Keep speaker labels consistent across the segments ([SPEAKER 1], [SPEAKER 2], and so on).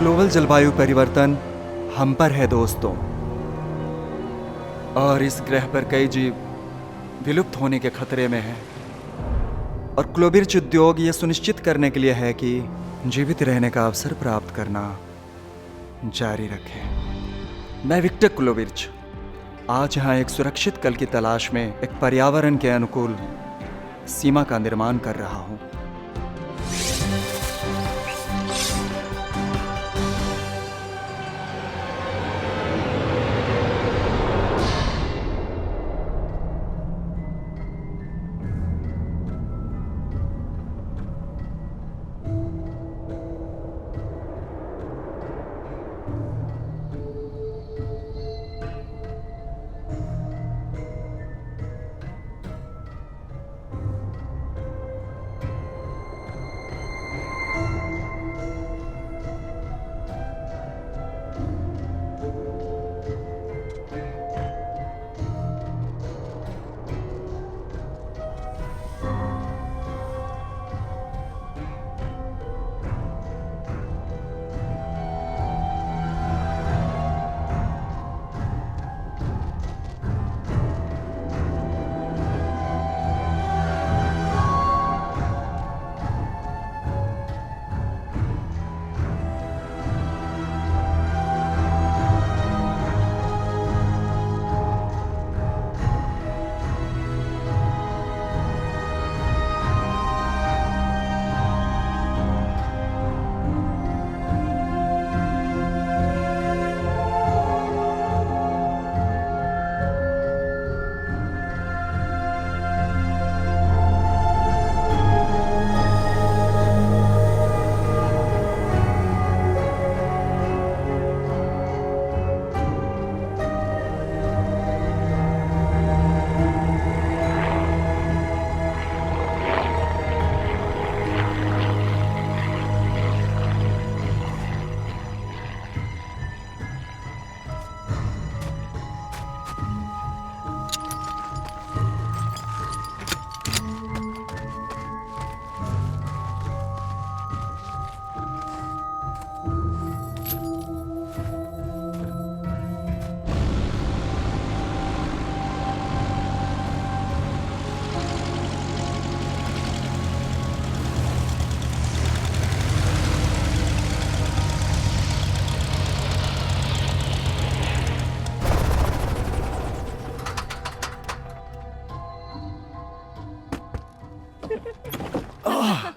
[SPEAKER 1] Global जलवायु परिवर्तन हम पर है दोस्तों, और इस ग्रह पर कई जीव विलुप्त होने के खतरे में हैं। और क्लोबिर्च उद्योग ये सुनिश्चित करने के लिए है कि जीवित रहने का अवसर प्राप्त करना जारी रखें। मैं विक्टर क्लोबिर्च आज यहाँ एक सुरक्षित कल की तलाश में एक पर्यावरण के अनुकूल सीमा का निर्माण कर रहा हूँ।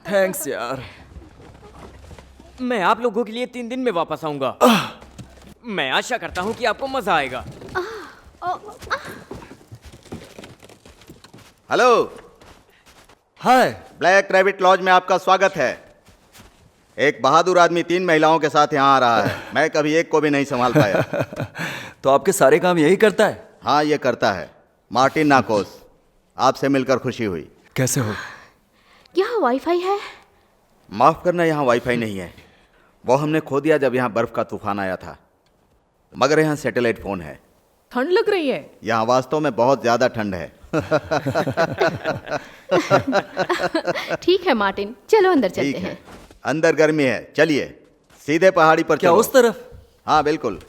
[SPEAKER 1] थैंक्स यार।
[SPEAKER 2] मैं आप लोगों के लिए 3 दिन में वापस आऊंगा। मैं आशा करता हूं कि आपको मजा आएगा।
[SPEAKER 3] हेलो,
[SPEAKER 1] हाय।
[SPEAKER 3] ब्लैक रैबिट लॉज में आपका स्वागत है। एक बहादुर आदमी 3 महिलाओं के साथ यहाँ आ रहा है। मैं कभी एक को भी नहीं संभाल पाया।
[SPEAKER 1] तो आपके सारे काम यही करता है?
[SPEAKER 3] हाँ, ये करता है। मार्टिन नाकोस, आपसे मिलकर खुशी हुई।
[SPEAKER 1] कैसे हो?
[SPEAKER 4] यहाँ वाईफाई है?
[SPEAKER 3] माफ करना, यहाँ वाईफाई नहीं है। वो हमने खो दिया जब यहाँ बर्फ का तूफान आया था। मगर यहाँ सैटेलाइट फोन है।
[SPEAKER 5] ठंड लग रही है?
[SPEAKER 3] यहाँ वास्तव में बहुत ज्यादा ठंड है।
[SPEAKER 4] ठीक है मार्टिन, चलो अंदर चलते
[SPEAKER 3] ठीक
[SPEAKER 4] हैं।
[SPEAKER 3] है, अंदर गर्मी है। चलिए सीधे पहाड़ी पर
[SPEAKER 1] क्या
[SPEAKER 3] चलो।
[SPEAKER 1] उस तरफ?
[SPEAKER 3] हाँ बिल्कुल।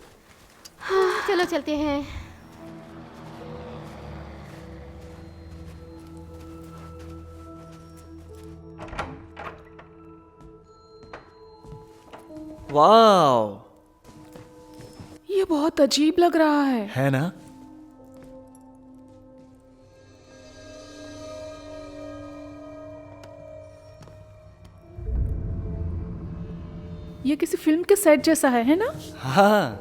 [SPEAKER 4] हाँ, चलो चलते हैं।
[SPEAKER 1] वाह,
[SPEAKER 5] ये बहुत अजीब लग रहा है
[SPEAKER 1] ना?
[SPEAKER 5] ये किसी फिल्म के सेट जैसा है ना?
[SPEAKER 1] हाँ।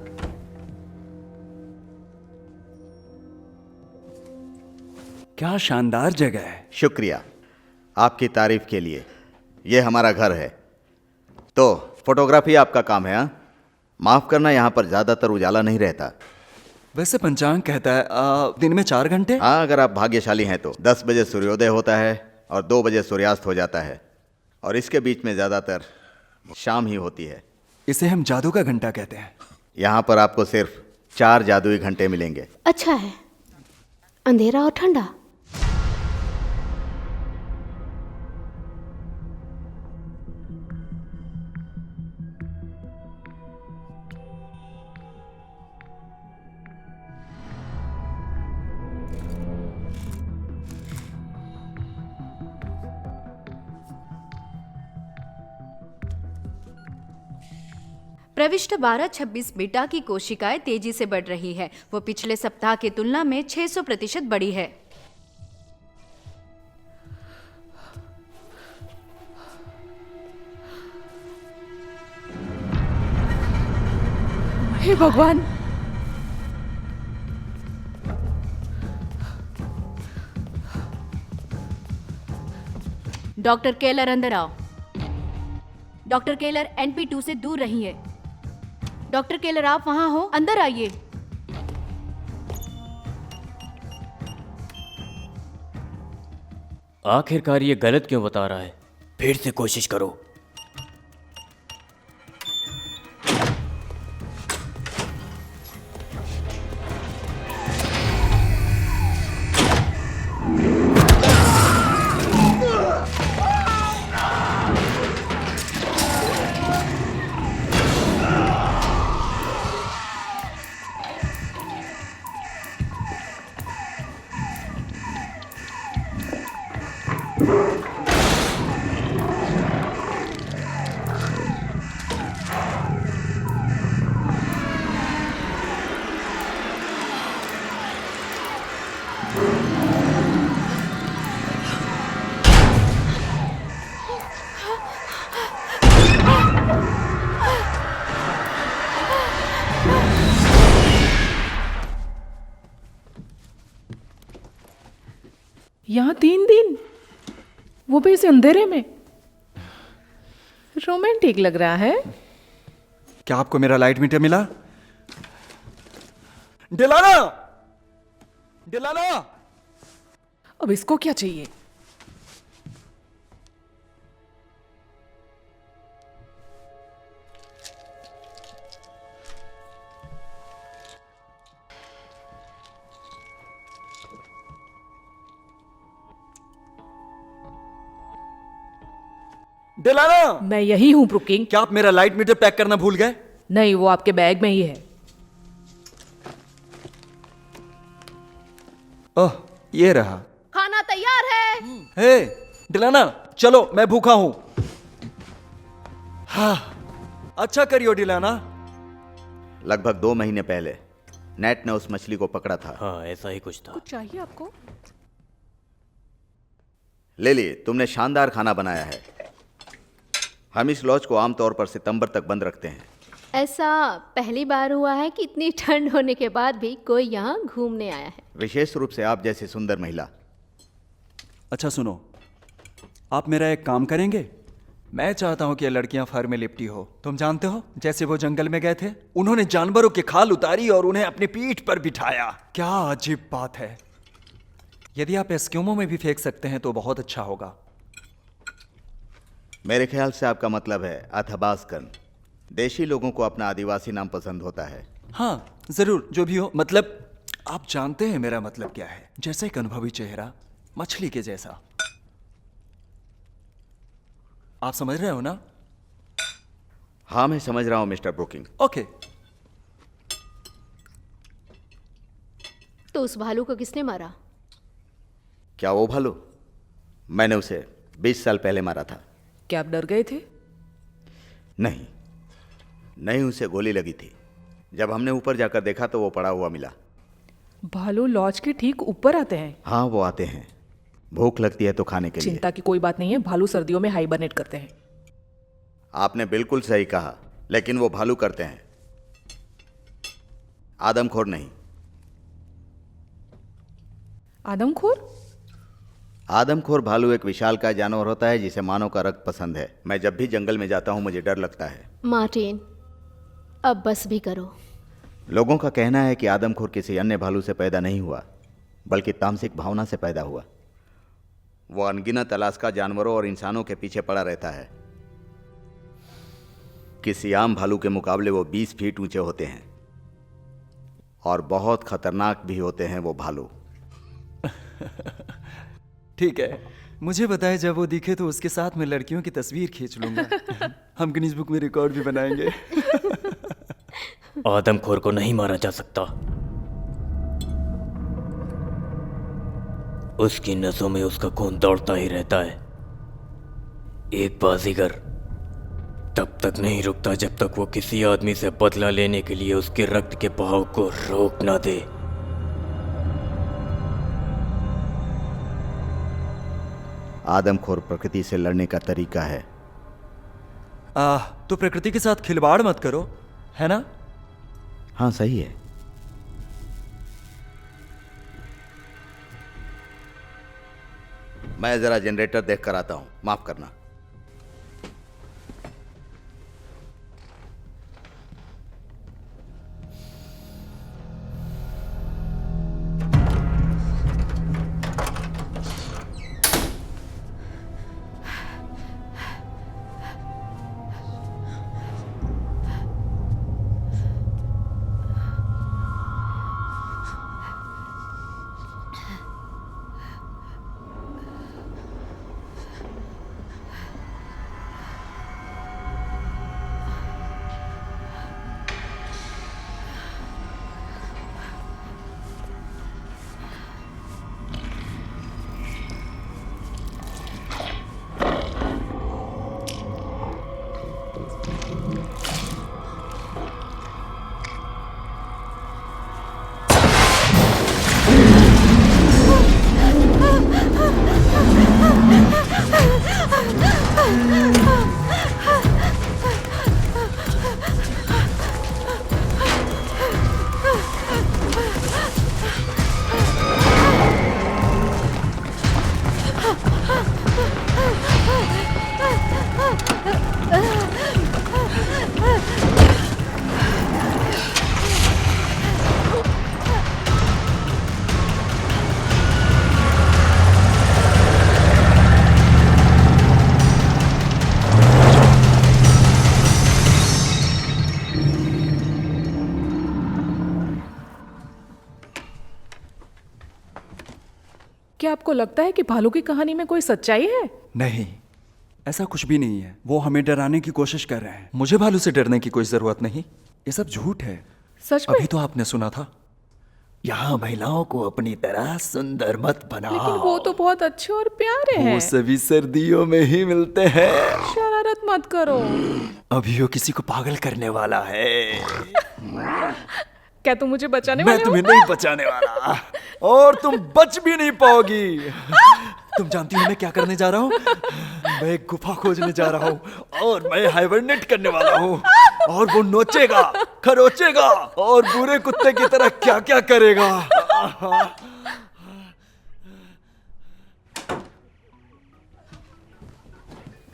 [SPEAKER 1] क्या शानदार जगह है।
[SPEAKER 3] शुक्रिया आपकी तारीफ के लिए। ये हमारा घर है। तो फोटोग्राफी आपका काम है? हाँ, माफ करना, यहाँ पर ज्यादातर उजाला नहीं रहता।
[SPEAKER 1] वैसे पंचांग कहता है दिन में 4 घंटे।
[SPEAKER 3] हाँ, अगर आप भाग्यशाली हैं तो 10 बजे सूर्योदय होता है और 2 बजे सूर्यास्त हो जाता है, और इसके बीच में ज्यादातर शाम ही होती है।
[SPEAKER 1] इसे हम जादू का घंटा कहते हैं।
[SPEAKER 3] यहाँ पर आपको सिर्फ 4 जादुई घंटे मिलेंगे।
[SPEAKER 4] अच्छा है, अंधेरा और ठंडा।
[SPEAKER 6] प्रविष्ट 1226 बीटा की कोशिकाएं तेजी से बढ़ रही है। वो पिछले सप्ताह की तुलना में 600% बढ़ी है।
[SPEAKER 5] हे भगवान,
[SPEAKER 6] डॉक्टर केलर अंदर आओ। डॉक्टर केलर NP2 से दूर रहिए। डॉक्टर केलर आप वहां हो, अंदर आइए।
[SPEAKER 2] आखिरकार ये गलत क्यों बता रहा है? फिर से कोशिश करो।
[SPEAKER 5] यहाँ 3 दिन, वो भी इस अंधेरे में। रोमांटिक लग रहा है।
[SPEAKER 1] क्या आपको मेरा लाइट मीटर मिला? डिलाना, डिलाना,
[SPEAKER 5] अब इसको क्या चाहिए?
[SPEAKER 1] डिलाना,
[SPEAKER 5] मैं यही हूं ब्रुकिंग।
[SPEAKER 1] क्या आप मेरा लाइट मीटर पैक करना भूल गए?
[SPEAKER 5] नहीं, वो आपके बैग में ही है।
[SPEAKER 1] ओह, ये रहा।
[SPEAKER 6] खाना तैयार है।
[SPEAKER 1] हे डिलाना, चलो, मैं भूखा हूं। हाँ, अच्छा करियो डिलाना।
[SPEAKER 3] लगभग 2 महीने पहले नेट ने उस मछली को पकड़ा था।
[SPEAKER 2] हाँ, ऐसा ही कुछ था।
[SPEAKER 5] कुछ चाहिए आपको?
[SPEAKER 3] ले लिए, तुमने शानदार खाना बनाया है। हम इस लॉज को आमतौर पर सितंबर तक बंद रखते हैं।
[SPEAKER 4] ऐसा पहली बार हुआ है कि इतनी ठंड होने के बाद भी कोई यहाँ घूमने आया है।
[SPEAKER 3] विशेष रूप से आप जैसी सुंदर महिला।
[SPEAKER 1] अच्छा सुनो, आप मेरा एक काम करेंगे? मैं चाहता हूं कि ये लड़कियां फर में लिपटी हो। तुम जानते हो, जैसे वो जंगल में गए थे, उन्होंने जानवरों की खाल उतारी और उन्हें अपनी पीठ पर बिठाया। क्या अजीब बात है। यदि आप एस्क्यूमो में भी फेंक सकते हैं तो बहुत अच्छा होगा।
[SPEAKER 3] मेरे ख्याल से आपका मतलब है अथबास्कन। देशी लोगों को अपना आदिवासी नाम पसंद होता है।
[SPEAKER 1] हाँ जरूर, जो भी हो, मतलब आप जानते हैं मेरा मतलब क्या है। जैसे एक अनुभवी चेहरा, मछली के जैसा। आप समझ रहे हो ना?
[SPEAKER 3] हाँ, मैं समझ रहा हूं मिस्टर ब्रुकिंग।
[SPEAKER 1] ओके।
[SPEAKER 4] तो उस भालू को किसने मारा?
[SPEAKER 3] क्या वो भालू? मैंने उसे 20 साल पहले मारा था।
[SPEAKER 5] क्या आप डर गए थे?
[SPEAKER 3] नहीं नहीं, उसे गोली लगी थी। जब हमने ऊपर जाकर देखा तो वो पड़ा हुआ मिला।
[SPEAKER 5] भालू लॉज के ठीक ऊपर आते हैं।
[SPEAKER 3] हाँ, वो आते हैं। भूख लगती है तो खाने के लिए।
[SPEAKER 5] चिंता की कोई बात नहीं है, भालू सर्दियों में हाइबरनेट करते हैं।
[SPEAKER 3] आपने बिल्कुल सही कहा, लेकिन वो भालू करते हैं, आदमखोर नहीं।
[SPEAKER 5] आदमखोर?
[SPEAKER 3] आदमखोर भालू एक विशालकाय जानवर होता है जिसे मानव का रक्त पसंद है। मैं जब भी जंगल में जाता हूं मुझे डर लगता है।
[SPEAKER 4] मार्टिन, अब बस भी करो।
[SPEAKER 3] लोगों का कहना है कि आदमखोर किसी अन्य भालू से पैदा नहीं हुआ, बल्कि तामसिक भावना से पैदा हुआ। वो अनगिनत अलास्का जानवरों और इंसानों के पीछे पड़ा रहता है। किसी आम भालू के मुकाबले वो 20 फीट ऊंचे होते हैं और बहुत खतरनाक भी होते हैं वो भालू।
[SPEAKER 1] ठीक है, मुझे बताएं जब वो दिखे तो उसके साथ मैं लड़कियों की तस्वीर खींच लूंगा। हम गिनीज बुक में रिकॉर्ड भी बनाएंगे।
[SPEAKER 2] आदमखोर को नहीं मारा जा सकता। उसकी नसों में उसका खून दौड़ता ही रहता है। एक बाजीगर तब तक नहीं रुकता जब तक वो किसी आदमी से बदला लेने के लिए उसके रक्त के बहाव को रोक ना दे।
[SPEAKER 3] आदमखोर प्रकृति से लड़ने का तरीका है।
[SPEAKER 1] तो प्रकृति के साथ खिलवाड़ मत करो, है ना?
[SPEAKER 3] हाँ सही है। मैं जरा जनरेटर देख कर आता हूं, माफ करना।
[SPEAKER 5] क्या आपको लगता है कि भालू की कहानी में कोई सच्चाई है?
[SPEAKER 1] नहीं, ऐसा कुछ भी नहीं है। वो हमें डराने की कोशिश कर रहे हैं। मुझे भालू से डरने की कोई जरूरत नहीं। ये सब झूठ है।
[SPEAKER 5] सच में?
[SPEAKER 1] अभी तो आपने सुना था, यहाँ महिलाओं को अपनी तरह सुंदर मत बनाओ।
[SPEAKER 5] लेकिन वो तो बहुत अच्छे और प्यारे हैं।
[SPEAKER 1] वो सभी सर्दियों में ही मिलते हैं।
[SPEAKER 5] शरारत मत करो।
[SPEAKER 1] अभी वो किसी को पागल करने वाला है।
[SPEAKER 5] क्या तुम मुझे बचाने
[SPEAKER 1] मैं
[SPEAKER 5] वाले हो?
[SPEAKER 1] तुम्हें नहीं बचाने वाला, और तुम बच भी नहीं पाओगी। तुम जानती हो मैं क्या करने जा रहा हूँ? मैं एक गुफा खोजने जा रहा हूँ, और मैं हाइबरनेट करने वाला हूँ। और वो नोचेगा, खरोचेगा, और बुरे कुत्ते की तरह क्या क्या करेगा।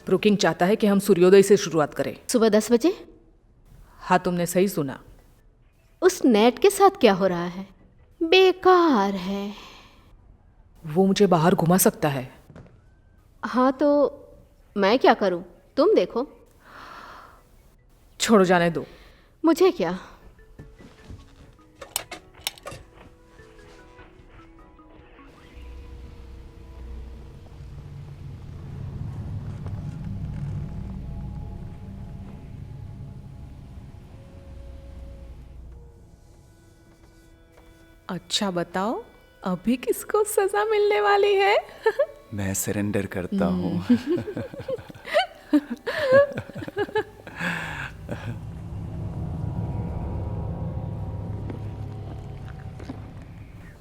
[SPEAKER 5] ब्रुकिंग चाहता है कि हम सूर्योदय से शुरुआत करें।
[SPEAKER 4] सुबह 10 बजे?
[SPEAKER 5] हाँ, तुमने सही सुना।
[SPEAKER 4] उस नेट के साथ क्या हो रहा है? बेकार है।
[SPEAKER 5] वो मुझे बाहर घुमा सकता है।
[SPEAKER 4] हाँ तो मैं क्या करूं? तुम देखो।
[SPEAKER 5] छोड़ो, जाने दो।
[SPEAKER 4] मुझे क्या?
[SPEAKER 5] अच्छा बताओ, अभी किसको सजा मिलने वाली है?
[SPEAKER 1] मैं सरेंडर करता हूँ।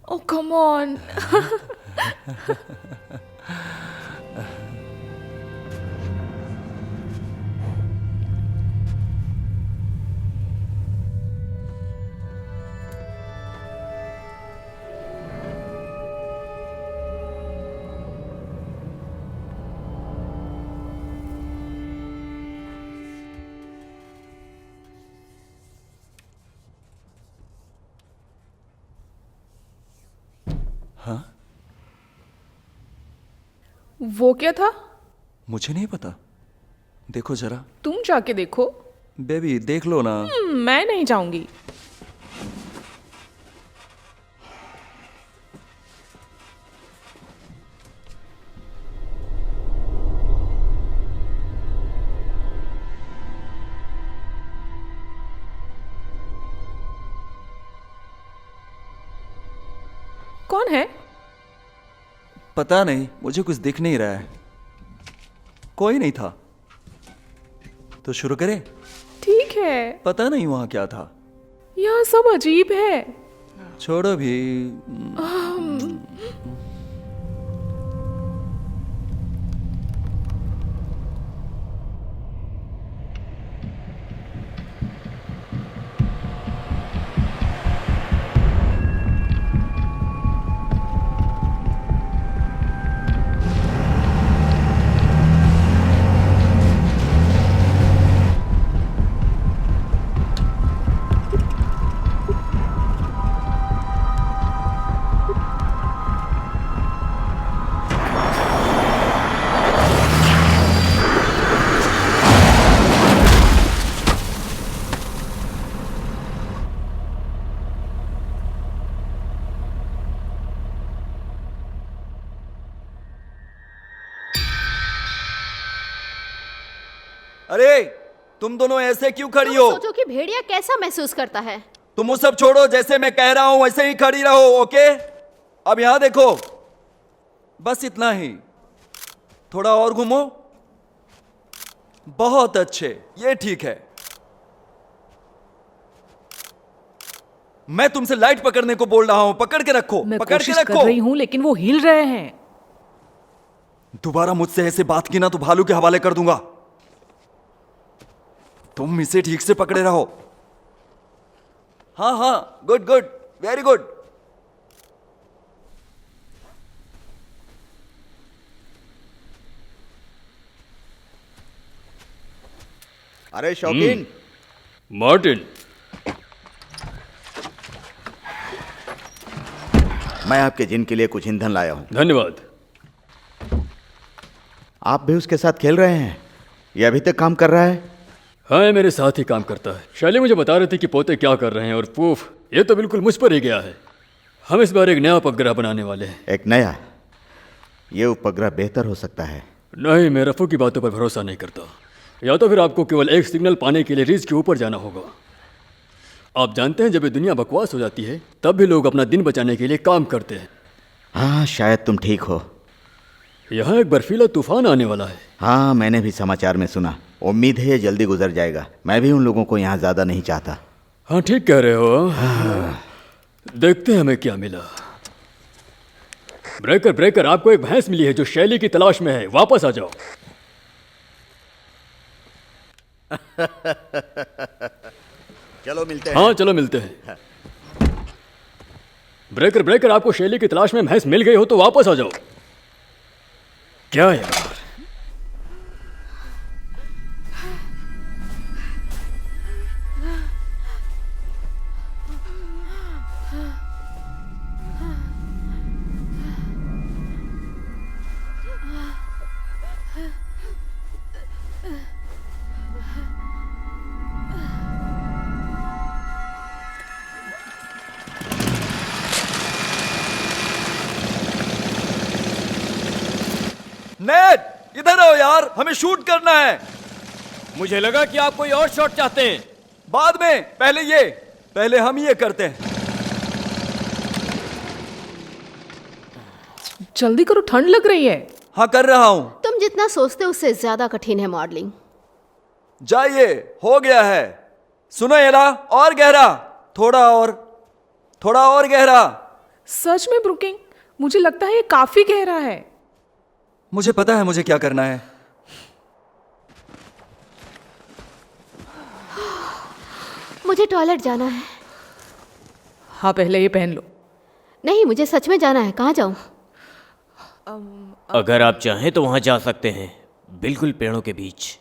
[SPEAKER 5] Oh, come on.
[SPEAKER 1] हाँ,
[SPEAKER 5] वो क्या था?
[SPEAKER 1] मुझे नहीं पता। देखो जरा।
[SPEAKER 5] तुम जाके देखो।
[SPEAKER 1] बेबी देख लो ना।
[SPEAKER 5] मैं नहीं जाऊंगी। कौन है?
[SPEAKER 1] पता नहीं, मुझे कुछ दिख नहीं रहा है। कोई नहीं था। तो शुरू करें?
[SPEAKER 5] ठीक है।
[SPEAKER 1] पता नहीं वहां क्या था।
[SPEAKER 5] यहाँ सब अजीब है।
[SPEAKER 1] छोड़ो भी। अरे तुम दोनों ऐसे क्यों खड़ी
[SPEAKER 4] तुम
[SPEAKER 1] हो?
[SPEAKER 4] सोचो कि भेड़िया कैसा महसूस करता है।
[SPEAKER 1] तुम वो सब छोड़ो, जैसे मैं कह रहा हूं वैसे ही खड़ी रहो, ओके? अब यहां देखो, बस इतना ही। थोड़ा और घूमो। बहुत अच्छे, ये ठीक है। मैं तुमसे लाइट पकड़ने को बोल रहा हूं, पकड़ के रखो,
[SPEAKER 5] मैं
[SPEAKER 1] पकड़ के
[SPEAKER 5] कोशिश कर
[SPEAKER 1] रखो।
[SPEAKER 5] रही हूँ लेकिन वो हिल रहे हैं।
[SPEAKER 1] दोबारा मुझसे ऐसे बात की ना तो भालू के हवाले कर दूंगा। तुम इसे ठीक से पकड़े रहो। हाँ हाँ, गुड गुड, वेरी गुड।
[SPEAKER 3] अरे शौकीन,
[SPEAKER 7] मार्टिन,
[SPEAKER 3] मैं आपके जिन के लिए कुछ ईंधन लाया हूं।
[SPEAKER 7] धन्यवाद।
[SPEAKER 3] आप भी उसके साथ खेल रहे हैं? ये अभी तक काम कर रहा है?
[SPEAKER 7] हाँ, ये मेरे साथ ही काम करता है। शैली मुझे बता रहे थे कि पोते क्या कर रहे हैं और पूफ ये तो बिल्कुल मुझ पर ही गया है। हम इस बार एक नया उपग्रह बनाने वाले हैं।
[SPEAKER 3] एक नया? ये उपग्रह बेहतर हो सकता है।
[SPEAKER 7] नहीं, मैं रफू की बातों पर भरोसा नहीं करता। या तो फिर आपको केवल एक सिग्नल पाने के लिए रीच के ऊपर जाना होगा। आप जानते हैं, जब ये दुनिया बकवास हो जाती है तब भी लोग अपना दिन बचाने के लिए काम करते हैं।
[SPEAKER 3] हाँ, शायद तुम ठीक हो।
[SPEAKER 7] यहाँ एक बर्फीला तूफान आने वाला है।
[SPEAKER 3] हाँ, मैंने भी समाचार में सुना। उम्मीद है ये जल्दी गुजर जाएगा। मैं भी उन लोगों को यहाँ ज़्यादा नहीं चाहता।
[SPEAKER 7] हाँ, ठीक कह रहे हो। देखते हैं हमें क्या मिला। ब्रेकर ब्रेकर, आपको एक भैंस मिली है जो शैली की तलाश में है। वापस आ जाओ।
[SPEAKER 3] चलो मिलते हैं।
[SPEAKER 7] हाँ, चलो मिलते हैं। ब्रेकर ब्रेकर, आपको शैली की तलाश में भैंस मिल गई हो तो वापस आ जाओ। क्या यार,
[SPEAKER 1] नेट, इधर आओ यार, हमें शूट करना है।
[SPEAKER 2] मुझे लगा कि आप कोई और शॉट चाहते हैं।
[SPEAKER 1] बाद में, पहले हम ये करते हैं।
[SPEAKER 5] जल्दी करो, ठंड लग रही है।
[SPEAKER 1] हाँ, कर रहा हूं।
[SPEAKER 4] तुम जितना सोचते हो उससे ज्यादा कठिन है मॉडलिंग।
[SPEAKER 1] जाइए, हो गया है। सुनो एला, और गहरा, थोड़ा और गहरा।
[SPEAKER 5] सच में ब्रुकिंग, मुझे लगता है ये काफी गहरा है।
[SPEAKER 1] मुझे पता है मुझे क्या करना है।
[SPEAKER 4] मुझे टॉयलेट जाना है।
[SPEAKER 5] हाँ, पहले ये पहन लो।
[SPEAKER 4] नहीं, मुझे सच में जाना है। कहाँ जाऊं?
[SPEAKER 2] अगर आप चाहें तो वहां जा सकते हैं, बिल्कुल पेड़ों के बीच।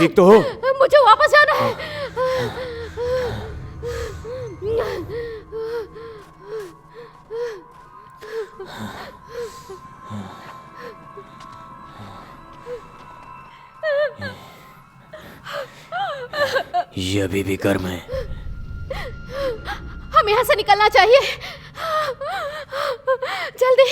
[SPEAKER 2] ठीक तो हो?
[SPEAKER 4] मुझे वापस जाना है।
[SPEAKER 2] ये अभी भी गर्म है।
[SPEAKER 4] हम यहाँ से निकलना चाहिए, जल्दी।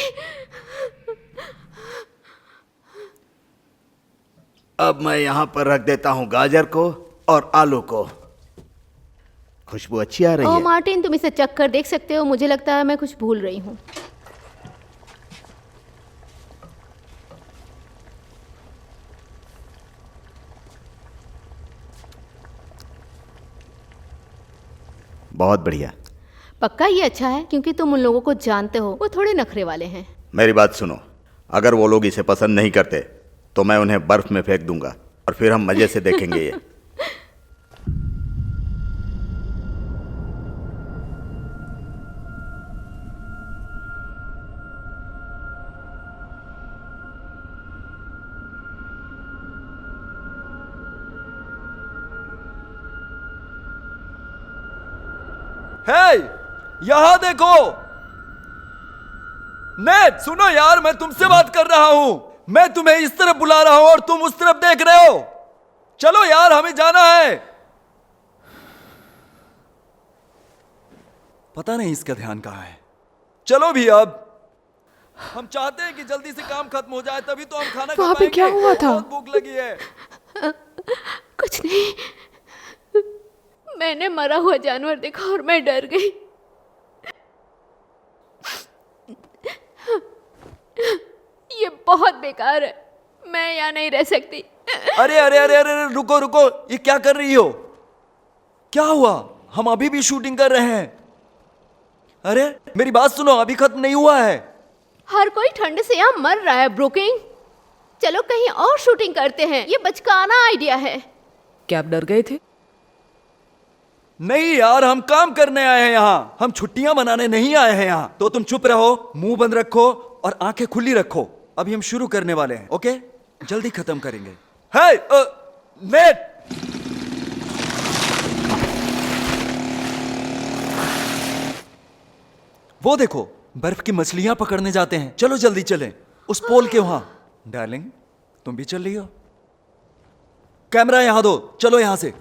[SPEAKER 3] अब मैं यहाँ पर रख देता हूँ गाजर को और आलू को। खुशबू अच्छी आ रही
[SPEAKER 4] ओ
[SPEAKER 3] है।
[SPEAKER 4] मार्टिन, तुम इसे चख कर देख सकते हो। मुझे लगता है मैं कुछ भूल रही हूँ।
[SPEAKER 3] बहुत बढ़िया।
[SPEAKER 4] पक्का ये अच्छा है, क्योंकि तुम उन लोगों को जानते हो, वो थोड़े नखरे वाले हैं।
[SPEAKER 3] मेरी बात सुनो, अगर वो लोग इसे पसंद नहीं करते तो मैं उन्हें बर्फ में फेंक दूंगा और फिर हम मजे से देखेंगे ये।
[SPEAKER 1] हे, यहां देखो। नेट, सुनो यार, मैं तुमसे बात कर रहा हूं। मैं तुम्हें इस तरफ बुला रहा हूं और तुम उस तरफ देख रहे हो। चलो यार, हमें जाना है। पता नहीं इसका ध्यान कहाँ है। चलो भी, अब हम चाहते हैं कि जल्दी से काम खत्म हो जाए, तभी तो हम खाना खा
[SPEAKER 5] वहाँ पे
[SPEAKER 1] पाएंगे।
[SPEAKER 5] क्या हुआ था?
[SPEAKER 1] बहुत भूख लगी है।
[SPEAKER 4] कुछ नहीं, मैंने मरा हुआ जानवर देखा और मैं डर गई। ये बहुत बेकार है, मैं यहाँ नहीं रह सकती।
[SPEAKER 1] अरे अरे अरे अरे, रुको रुको, ये क्या कर रही हो? क्या हुआ? हम अभी भी शूटिंग कर रहे हैं। अरे मेरी बात सुनो, अभी खत्म नहीं हुआ है।
[SPEAKER 4] हर कोई ठंड से यहाँ मर रहा है ब्रुकिंग। चलो कहीं और शूटिंग करते हैं, ये बचकाना आइडिया है।
[SPEAKER 5] क्या आप डर गए थे?
[SPEAKER 1] नहीं यार, हम काम करने आए हैं यहाँ, हम छुट्टियां मनाने नहीं आए हैं यहाँ। तो तुम चुप रहो, मुंह बंद रखो और आंखें खुली रखो। अभी हम शुरू करने वाले हैं, ओके? जल्दी खत्म करेंगे। हे नेट, वो देखो, बर्फ की मछलियां पकड़ने जाते हैं। चलो जल्दी चलें, उस पोल के वहां। डार्लिंग, तुम भी चल रही हो? कैमरा यहां दो, चलो यहां से।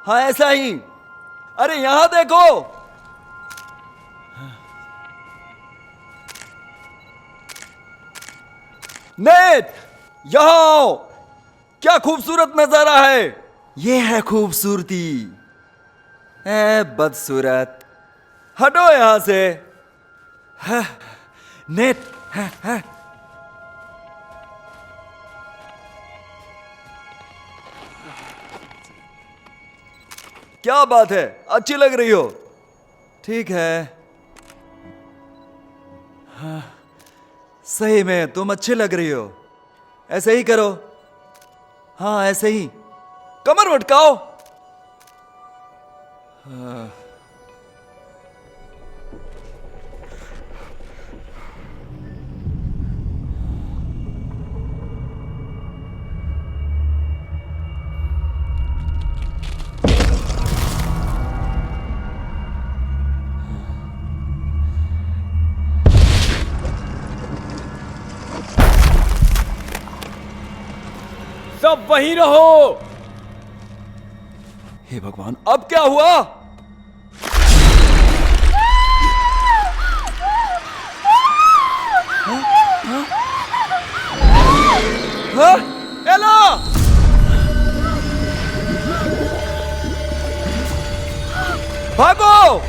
[SPEAKER 1] हाँ ऐसा ही। अरे यहां देखो। नेट, यहां आओ। क्या खूबसूरत नजारा है। ये है खूबसूरती। ए बदसूरत, हटो यहां से। नेट, क्या बात है, अच्छी लग रही हो। ठीक है, हाँ, सही में तुम अच्छी लग रही हो। ऐसे ही करो। हाँ ऐसे ही, कमर मटकाओ। हाँ।
[SPEAKER 2] सब वहीं रहो।
[SPEAKER 1] हे भगवान, अब क्या हुआ? हाँ? एला! भागो!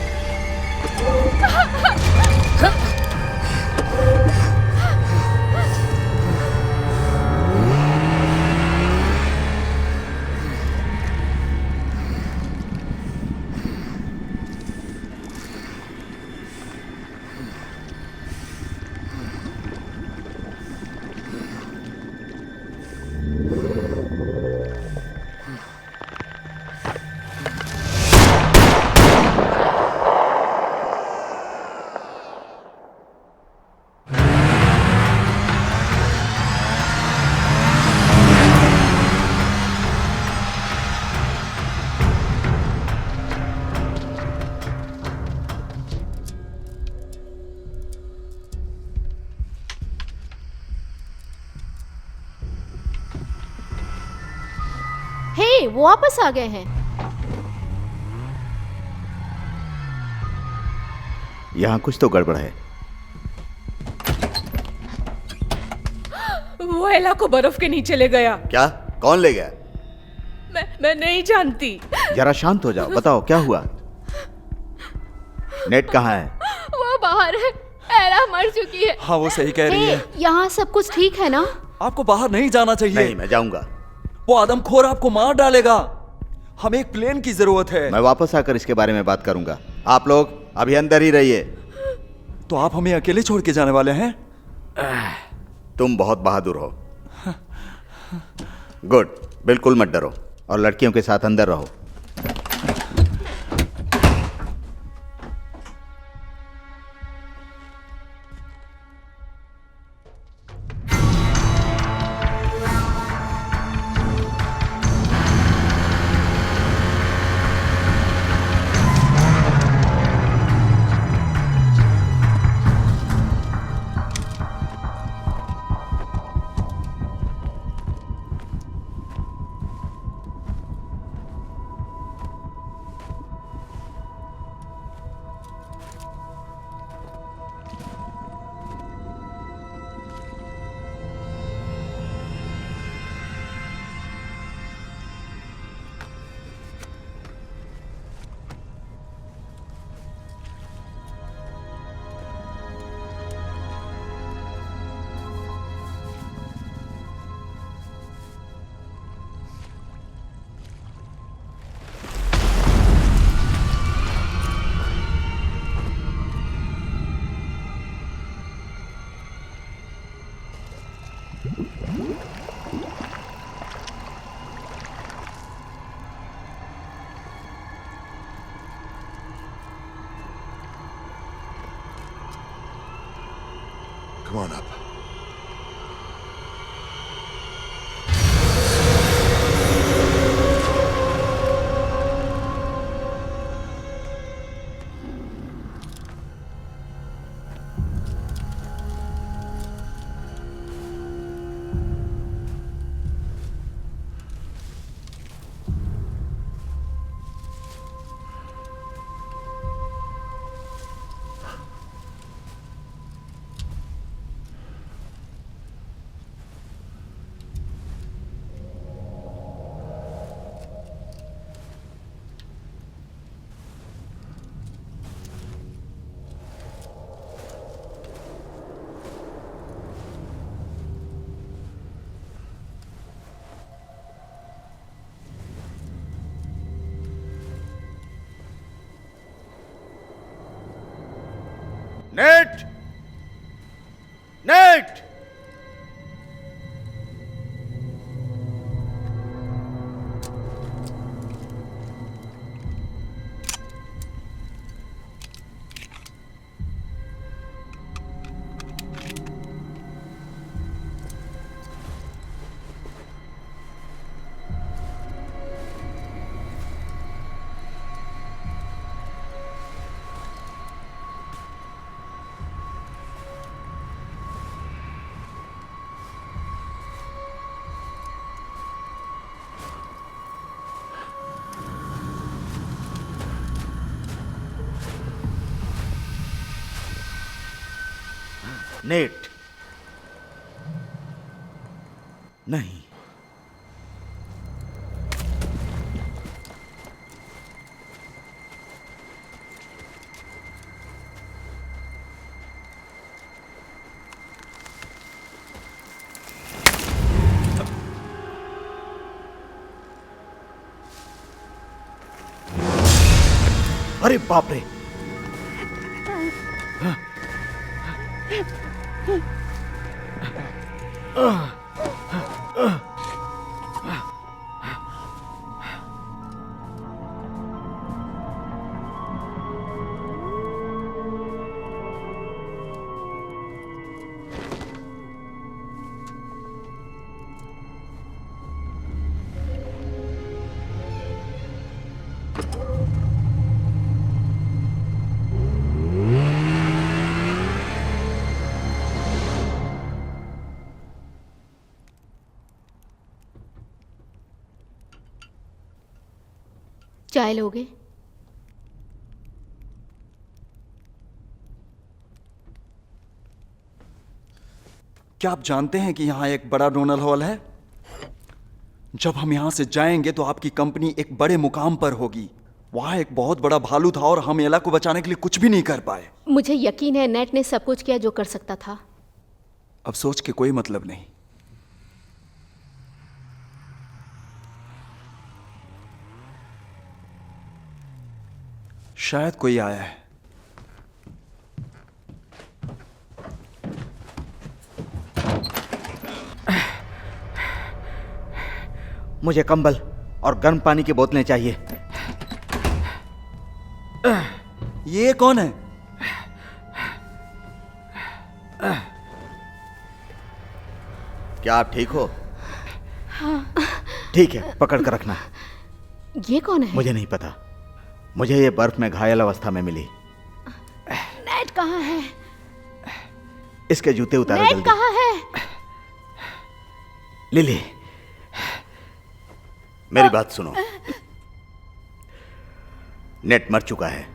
[SPEAKER 4] नहीं, वो वापस आ गए हैं।
[SPEAKER 3] यहाँ कुछ तो गड़बड़ है।
[SPEAKER 5] वो एला को बर्फ के नीचे ले गया।
[SPEAKER 3] क्या? कौन ले गया?
[SPEAKER 5] मैं नहीं जानती।
[SPEAKER 3] जरा शांत हो जाओ, बताओ क्या हुआ? नेट कहाँ है?
[SPEAKER 4] वो बाहर है, एला मर चुकी है।
[SPEAKER 1] हाँ, वो सही कह रही है।
[SPEAKER 4] यहाँ सब कुछ ठीक है ना?
[SPEAKER 1] आपको बाहर नहीं जाना चाहिए।
[SPEAKER 3] नहीं, मैं जाऊंगा।
[SPEAKER 1] वो आदमखोर आपको मार डालेगा। हमें एक प्लेन की जरूरत है।
[SPEAKER 3] मैं वापस आकर इसके बारे में बात करूंगा। आप लोग अभी अंदर ही रहिए।
[SPEAKER 1] तो आप हमें अकेले छोड़ के जाने वाले हैं?
[SPEAKER 3] तुम बहुत बहादुर हो। गुड, बिल्कुल मत डरो और लड़कियों के साथ अंदर रहो।
[SPEAKER 8] Come on up.
[SPEAKER 3] Net! Net! Net! नहीं, अरे बाप रे!
[SPEAKER 4] चाय लोगे?
[SPEAKER 1] क्या आप जानते हैं कि यहाँ एक बड़ा डोनर हॉल है? जब हम यहाँ से जाएंगे तो आपकी कंपनी एक बड़े मुकाम पर होगी। वहाँ एक बहुत बड़ा भालू था और हम एला को बचाने के लिए कुछ भी नहीं कर पाए।
[SPEAKER 4] मुझे यकीन है नेट ने सब कुछ किया जो कर सकता था।
[SPEAKER 1] अब सोच के कोई मतलब नहीं। शायद कोई आया है।
[SPEAKER 3] मुझे कंबल और गर्म पानी की बोतलें चाहिए।
[SPEAKER 1] ये कौन है?
[SPEAKER 3] क्या आप ठीक हो? ठीक है, पकड़ कर रखना।
[SPEAKER 4] ये कौन है?
[SPEAKER 3] मुझे नहीं पता। मुझे ये बर्फ में घायल अवस्था में मिली।
[SPEAKER 4] नेट कहाँ है?
[SPEAKER 3] इसके जूते उतारो
[SPEAKER 4] नेट
[SPEAKER 3] जल्दी।
[SPEAKER 4] कहाँ है?
[SPEAKER 3] लिली, मेरी बात सुनो। नेट मर चुका है।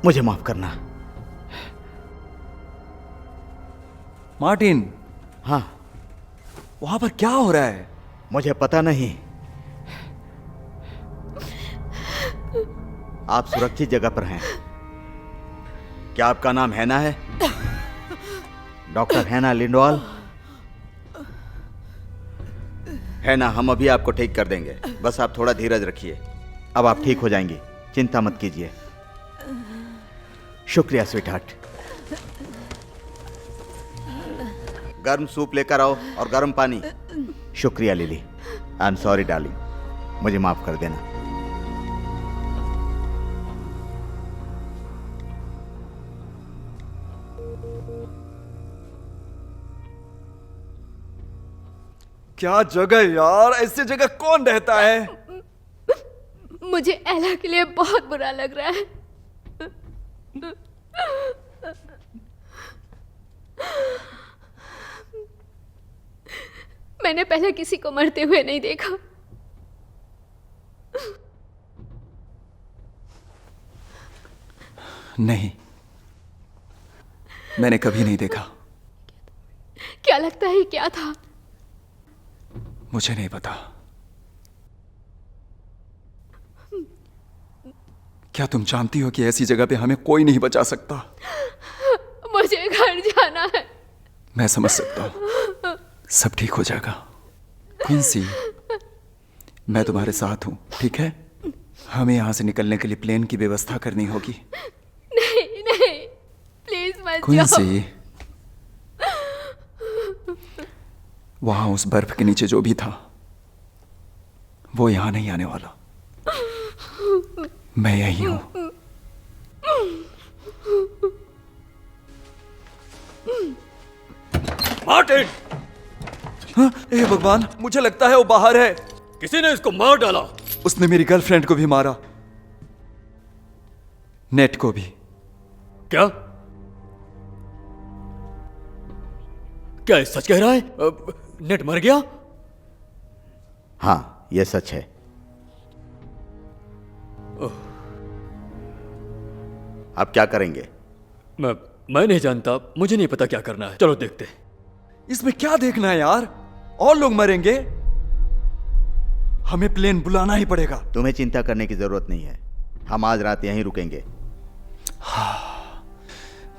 [SPEAKER 3] मुझे माफ करना।
[SPEAKER 1] मार्टिन,
[SPEAKER 3] हाँ,
[SPEAKER 1] वहां पर क्या हो रहा है?
[SPEAKER 3] मुझे पता नहीं। आप सुरक्षित जगह पर हैं। क्या आपका नाम हैना है? डॉक्टर हैना लिंडवाल? हैना, हम अभी आपको ठीक कर देंगे। बस आप थोड़ा धीरज रखिए। अब आप ठीक हो जाएंगी, चिंता मत कीजिए। शुक्रिया स्वीटहार्ट। गर्म सूप लेकर आओ और गर्म पानी। शुक्रिया lily. I am sorry darling, मुझे माफ कर देना।
[SPEAKER 1] क्या जगह यार, ऐसी जगह कौन रहता है?
[SPEAKER 4] मुझे एला के लिए बहुत बुरा लग रहा है। मैंने पहले किसी को मरते हुए नहीं देखा।
[SPEAKER 1] नहीं, मैंने कभी नहीं देखा।
[SPEAKER 4] क्या लगता है क्या था?
[SPEAKER 1] मुझे नहीं पता। क्या तुम जानती हो कि ऐसी जगह पे हमें कोई नहीं बचा सकता?
[SPEAKER 4] मुझे घर जाना है।
[SPEAKER 1] मैं समझ सकता हूं, सब ठीक हो जाएगा। क्विंसी, मैं तुम्हारे साथ हूं, ठीक है? हमें यहां से निकलने के लिए प्लेन की व्यवस्था करनी होगी।
[SPEAKER 4] नहीं नहीं, प्लीज मत जाओ।
[SPEAKER 1] क्विंसी, वहां उस बर्फ के नीचे जो भी था वो यहां नहीं आने वाला। मैं यही हूं।
[SPEAKER 7] मार्टिन,
[SPEAKER 1] हाँ, हे भगवान, मुझे लगता है वो बाहर है।
[SPEAKER 7] किसी ने इसको मार डाला।
[SPEAKER 1] उसने मेरी गर्लफ्रेंड को भी मारा, नेट को भी।
[SPEAKER 7] क्या? क्या ये सच कह रहा है? नेट मर गया?
[SPEAKER 3] हाँ, यह सच है। अब क्या करेंगे?
[SPEAKER 7] मैं नहीं जानता, मुझे नहीं पता क्या करना है। चलो देखते हैं।
[SPEAKER 1] इसमें क्या देखना है यार, और लोग मरेंगे। हमें प्लेन बुलाना ही पड़ेगा।
[SPEAKER 3] तुम्हें चिंता करने की जरूरत नहीं है। हम आज रात यहीं रुकेंगे।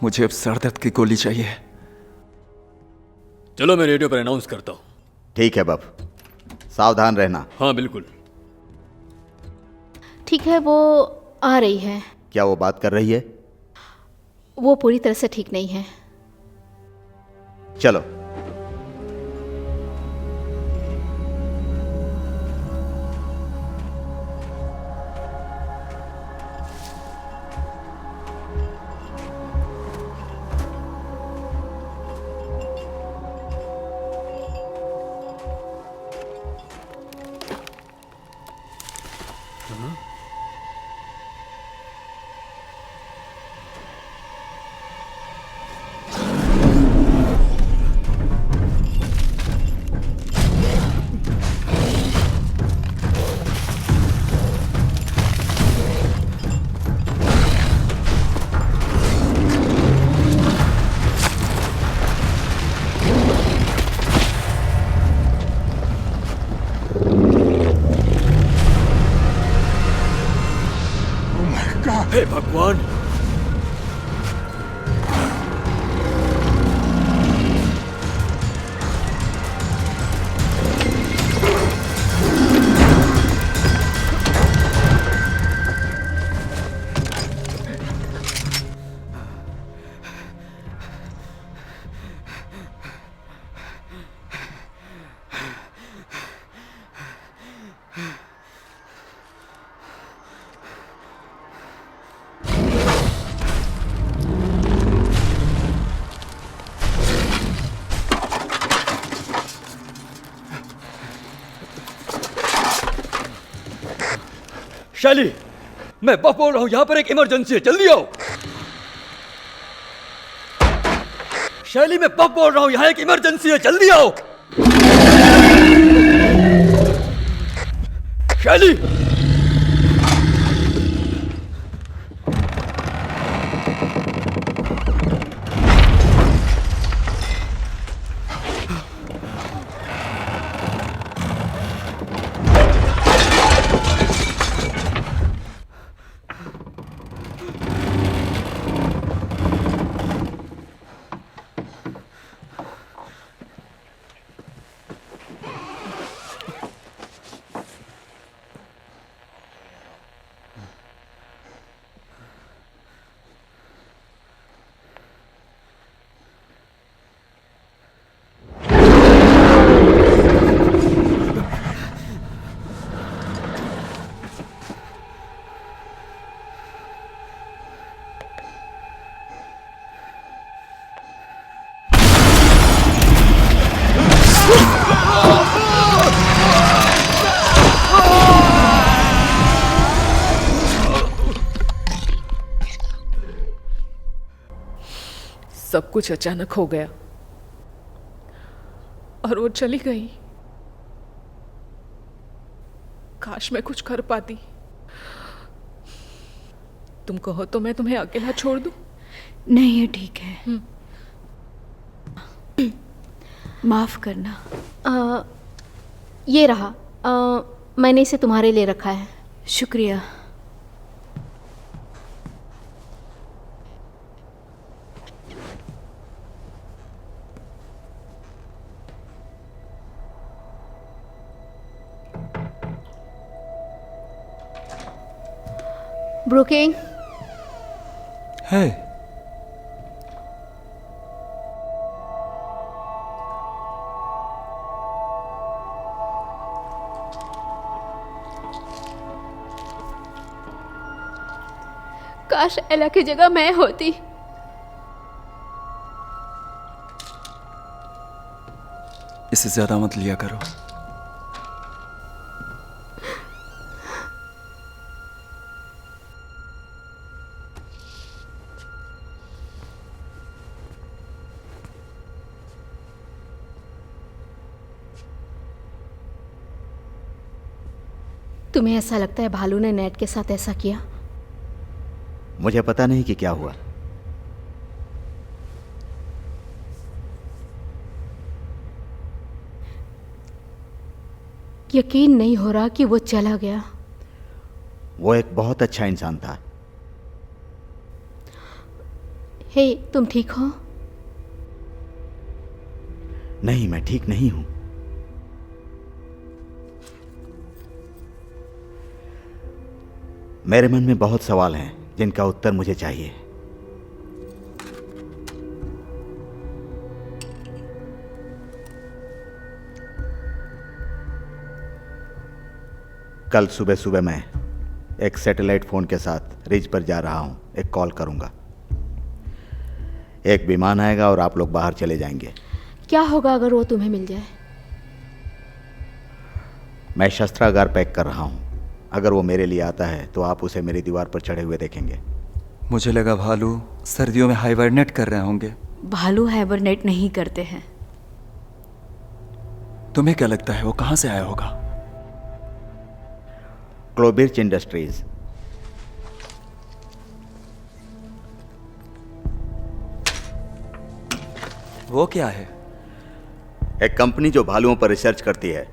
[SPEAKER 1] मुझे अब सर दर्द की गोली चाहिए।
[SPEAKER 7] चलो मैं रेडियो पर अनाउंस करता हूँ।
[SPEAKER 3] ठीक है बब, सावधान रहना।
[SPEAKER 7] हाँ बिल्कुल।
[SPEAKER 4] ठीक है, वो आ रही है।
[SPEAKER 3] क्या वो बात कर रही है?
[SPEAKER 4] वो पूरी तरह से ठीक नहीं है।
[SPEAKER 3] चलो।
[SPEAKER 7] शैली, मैं बफ बोल रहा हूँ, यहाँ पर एक इमरजेंसी है, जल्दी आओ। शैली, मैं बफ बोल रहा हूँ, यहाँ एक इमरजेंसी है, जल्दी आओ। शैली,
[SPEAKER 5] सब कुछ अचानक हो गया और वो चली गई। काश मैं कुछ कर पाती। तुम कहो तो मैं तुम्हें अकेला छोड़ दूं?
[SPEAKER 6] नहीं, ये ठीक है। माफ करना।
[SPEAKER 4] ये रहा। मैंने इसे तुम्हारे लिए रखा है।
[SPEAKER 6] शुक्रिया।
[SPEAKER 4] ब्रुकिंग,
[SPEAKER 1] है
[SPEAKER 4] काश एला की जगह मैं होती।
[SPEAKER 1] इसे ज्यादा मत लिया करो।
[SPEAKER 4] तुम्हें ऐसा लगता है भालू ने नेट के साथ ऐसा किया?
[SPEAKER 3] मुझे पता नहीं कि क्या हुआ।
[SPEAKER 4] यकीन नहीं हो रहा कि वो चला गया।
[SPEAKER 3] वो एक बहुत अच्छा इंसान था।
[SPEAKER 4] हे, तुम ठीक हो?
[SPEAKER 3] नहीं, मैं ठीक नहीं हूं। मेरे मन में बहुत सवाल हैं जिनका उत्तर मुझे चाहिए। कल सुबह सुबह मैं एक सैटेलाइट फोन के साथ रिज पर जा रहा हूं। एक कॉल करूंगा। एक विमान आएगा और आप लोग बाहर चले जाएंगे।
[SPEAKER 4] क्या होगा अगर वो तुम्हें मिल जाए?
[SPEAKER 3] मैं शस्त्रागार पैक कर रहा हूं। अगर वो मेरे लिए आता है तो आप उसे मेरी दीवार पर चढ़े हुए देखेंगे।
[SPEAKER 1] मुझे लगा भालू सर्दियों में हाइबरनेट कर रहे होंगे।
[SPEAKER 6] भालू हाइबरनेट नहीं करते हैं।
[SPEAKER 1] तुम्हें क्या लगता है वो कहां से आया होगा?
[SPEAKER 3] क्लोबिर्च इंडस्ट्रीज।
[SPEAKER 1] वो क्या है?
[SPEAKER 3] एक कंपनी जो भालुओं पर रिसर्च करती है।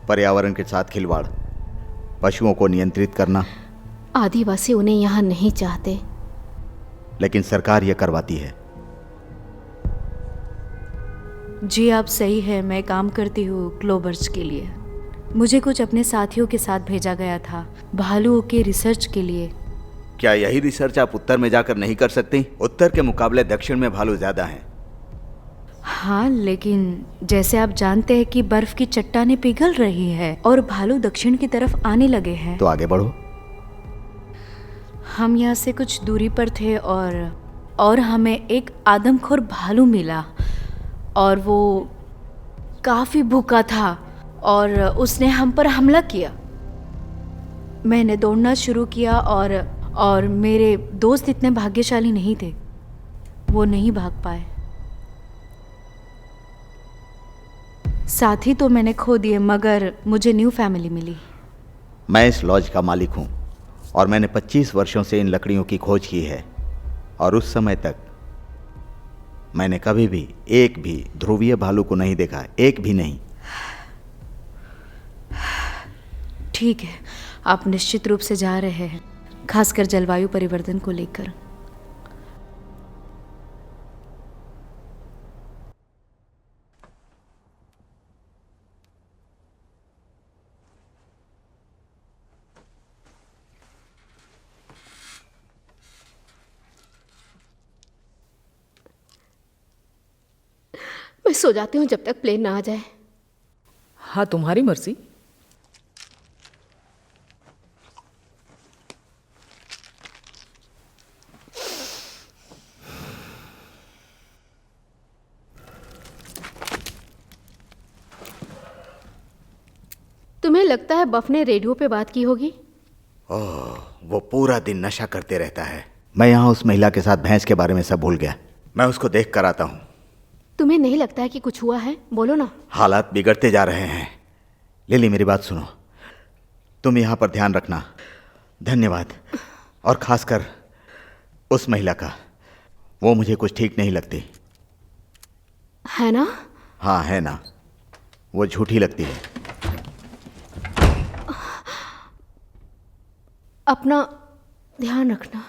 [SPEAKER 3] पर्यावरण के साथ खिलवाड़, पशुओं को नियंत्रित करना।
[SPEAKER 4] आदिवासी उन्हें यहाँ नहीं चाहते।
[SPEAKER 3] लेकिन सरकार यह करवाती है।
[SPEAKER 6] जी आप सही है। मैं काम करती हूँ क्लोबर्च के लिए। मुझे कुछ अपने साथियों के साथ भेजा गया था भालुओं के रिसर्च के लिए।
[SPEAKER 3] क्या यही रिसर्च आप उत्तर में जाकर नहीं कर सकती? उत्तर के मुकाबले दक्षिण में भालू ज्यादा हैं।
[SPEAKER 6] हाँ, लेकिन जैसे आप जानते हैं कि बर्फ की चट्टानें पिघल रही है और भालू दक्षिण की तरफ आने लगे हैं।
[SPEAKER 3] तो आगे बढ़ो।
[SPEAKER 6] हम यहाँ से कुछ दूरी पर थे और हमें एक आदमखोर भालू मिला और वो काफी भूखा था और उसने हम पर हमला किया। मैंने दौड़ना शुरू किया और मेरे दोस्त इतने भाग्यशाली नहीं थे, वो नहीं भाग पाए। साथी तो मैंने खो दिए, मगर मुझे न्यू फैमिली मिली।
[SPEAKER 3] मैं इस लॉज का मालिक हूँ और मैंने 25 वर्षों से इन लकड़ियों की खोज की है, और उस समय तक मैंने कभी भी एक भी ध्रुवीय भालू को नहीं देखा, एक भी नहीं।
[SPEAKER 6] ठीक है, आप निश्चित रूप से जा रहे हैं, खासकर जलवायु परिवर्तन को लेकर।
[SPEAKER 4] मैं सो जाती हूँ जब तक प्लेन ना आ जाए।
[SPEAKER 5] हाँ, तुम्हारी मर्जी।
[SPEAKER 4] तुम्हें लगता है बफ ने रेडियो पे बात की होगी?
[SPEAKER 3] ओह, वो पूरा दिन नशा करते रहता है। मैं यहाँ उस महिला के साथ भैंस के बारे में सब भूल गया। मैं उसको देख कर आता हूँ।
[SPEAKER 4] तुम्हें नहीं लगता है कि कुछ हुआ है? बोलो ना।
[SPEAKER 3] हालात बिगड़ते जा रहे हैं। लिली, मेरी बात सुनो, तुम यहाँ पर ध्यान रखना। धन्यवाद। और खासकर उस महिला का, वो मुझे कुछ ठीक नहीं लगती।
[SPEAKER 4] है ना?
[SPEAKER 3] हाँ, है ना, वो झूठी लगती है।
[SPEAKER 4] अपना ध्यान रखना।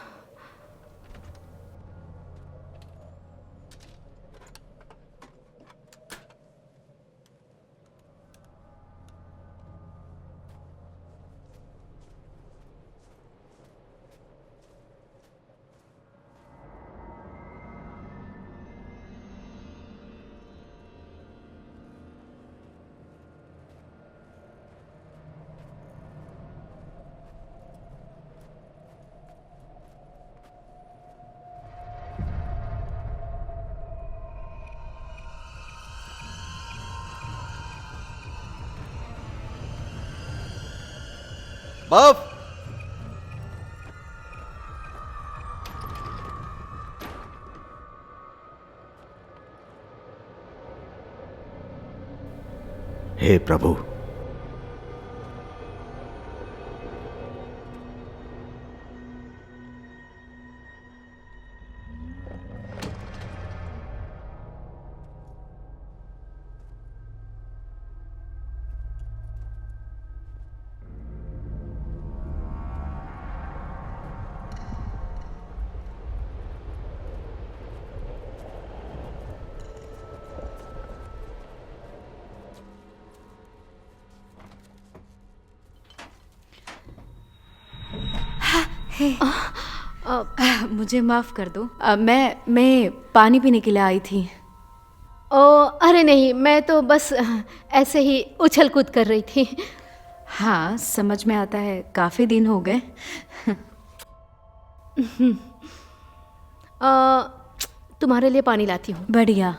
[SPEAKER 1] बफ,
[SPEAKER 3] हे प्रभु,
[SPEAKER 6] मुझे माफ़ कर दो। मैं पानी पीने के लिए आई थी।
[SPEAKER 4] ओ अरे नहीं, मैं तो बस ऐसे ही उछल कूद कर रही थी।
[SPEAKER 6] हाँ, समझ में आता है, काफ़ी दिन हो गए।
[SPEAKER 4] तुम्हारे लिए पानी लाती हूँ।
[SPEAKER 6] बढ़िया।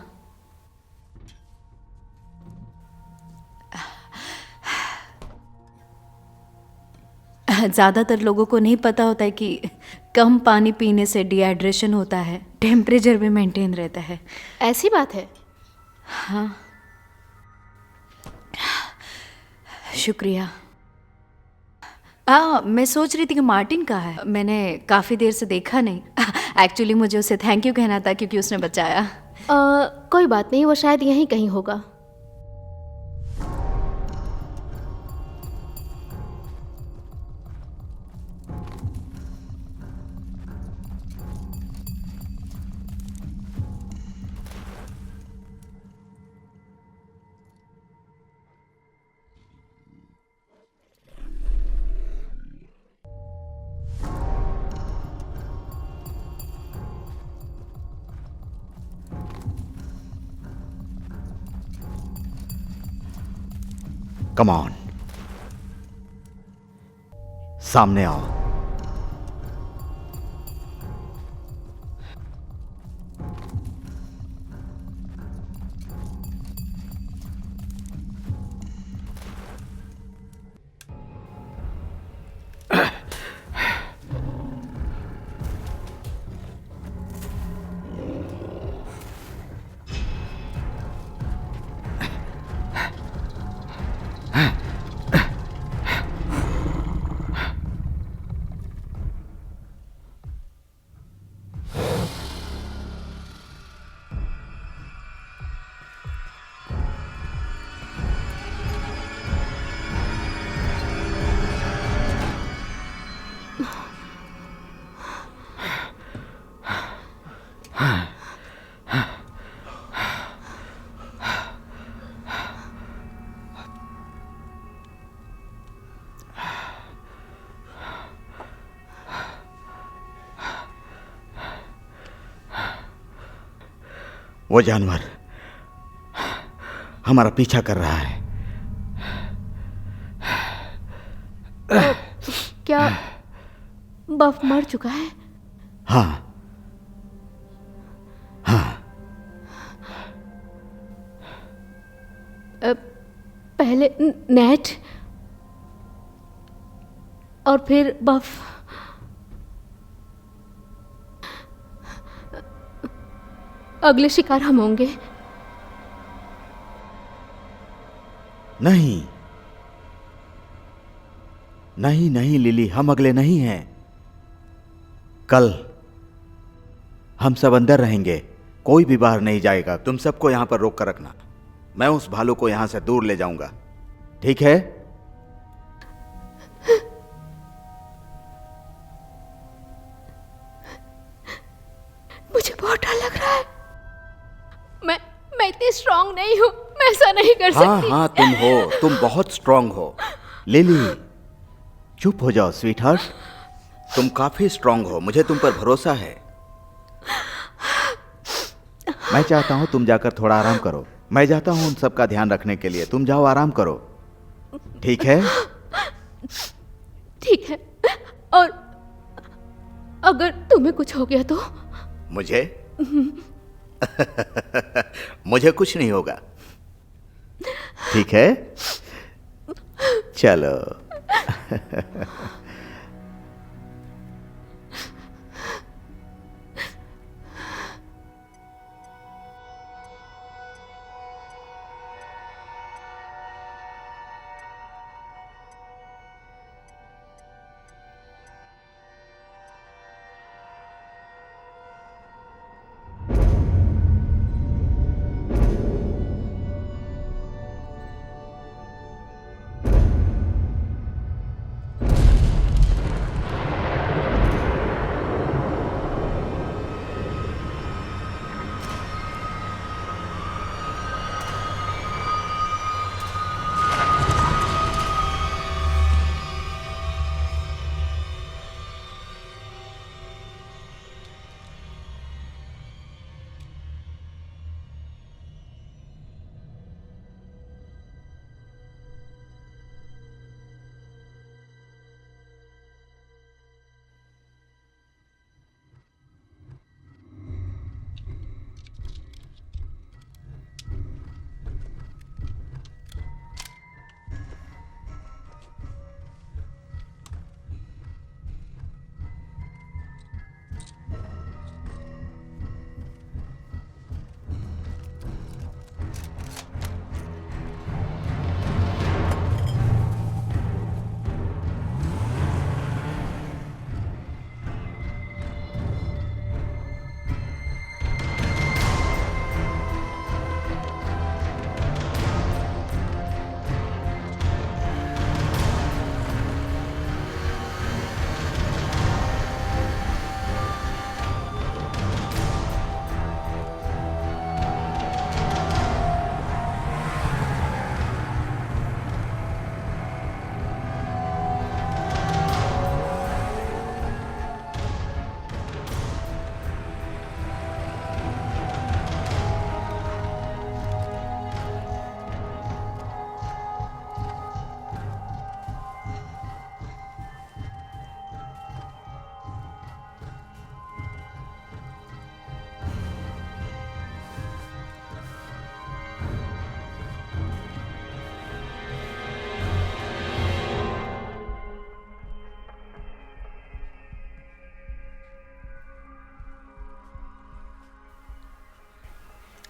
[SPEAKER 6] ज़्यादातर लोगों को नहीं पता होता है कि कम पानी पीने से डिहाइड्रेशन होता है, टेम्परेचर भी मेंटेन रहता है।
[SPEAKER 4] ऐसी बात है?
[SPEAKER 6] हाँ, शुक्रिया। मैं सोच रही थी कि मार्टिन कहाँ है। मैंने काफ़ी देर से देखा नहीं। एक्चुअली मुझे उसे थैंक यू कहना था क्योंकि उसने बचाया।
[SPEAKER 4] कोई बात नहीं, वो शायद यहीं कहीं होगा।
[SPEAKER 3] कम ऑन, सामने आओ। वो जानवर हमारा पीछा कर रहा है।
[SPEAKER 4] क्या बफ मर चुका है?
[SPEAKER 3] हाँ हाँ।
[SPEAKER 4] पहले नेट और फिर बफ। अगले शिकार हम होंगे।
[SPEAKER 3] नहीं नहीं नहीं लिली, हम अगले नहीं हैं। कल हम सब अंदर रहेंगे, कोई भी बाहर नहीं जाएगा। तुम सबको यहां पर रोक कर रखना। मैं उस भालू को यहां से दूर ले जाऊंगा, ठीक है?
[SPEAKER 4] मुझे बहुत डर लग रहा है। मैं इतनी स्ट्रांग नहीं हूं, मैं ऐसा नहीं कर
[SPEAKER 3] हाँ
[SPEAKER 4] सकती।
[SPEAKER 3] हाँ तुम हो, तुम बहुत स्ट्रांग हो। लिली चुप हो जाओ स्वीटहार्ट, तुम काफी स्ट्रांग हो, मुझे तुम पर भरोसा है। मैं चाहता हूं तुम जाकर थोड़ा आराम करो। मैं जाता हूं उन सब का ध्यान रखने के लिए, तुम जाओ आराम करो, ठीक है?
[SPEAKER 4] ठीक है, और अगर तुम्हें कुछ हो गया तो?
[SPEAKER 3] मुझे मुझे कुछ नहीं होगा, ठीक है? चलो।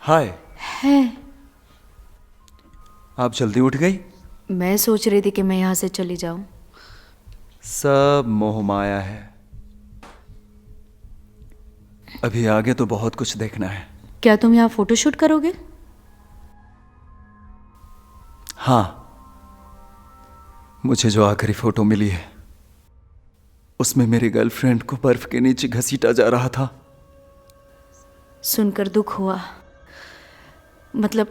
[SPEAKER 1] हाय।
[SPEAKER 6] है।
[SPEAKER 1] आप जल्दी उठ गई?
[SPEAKER 6] मैं सोच रही थी कि मैं यहाँ से चली जाऊं।
[SPEAKER 1] सब मोह माया है। अभी आगे तो बहुत कुछ देखना है।
[SPEAKER 6] क्या तुम यहाँ फोटोशूट करोगे?
[SPEAKER 1] हाँ, मुझे जो आखिरी फोटो मिली है उसमें मेरी गर्लफ्रेंड को बर्फ के नीचे घसीटा जा रहा था।
[SPEAKER 6] सुनकर दुख हुआ, मतलब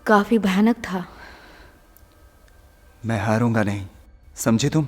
[SPEAKER 6] काफी भयानक था।
[SPEAKER 1] मैं हारूंगा नहीं, समझी तुम?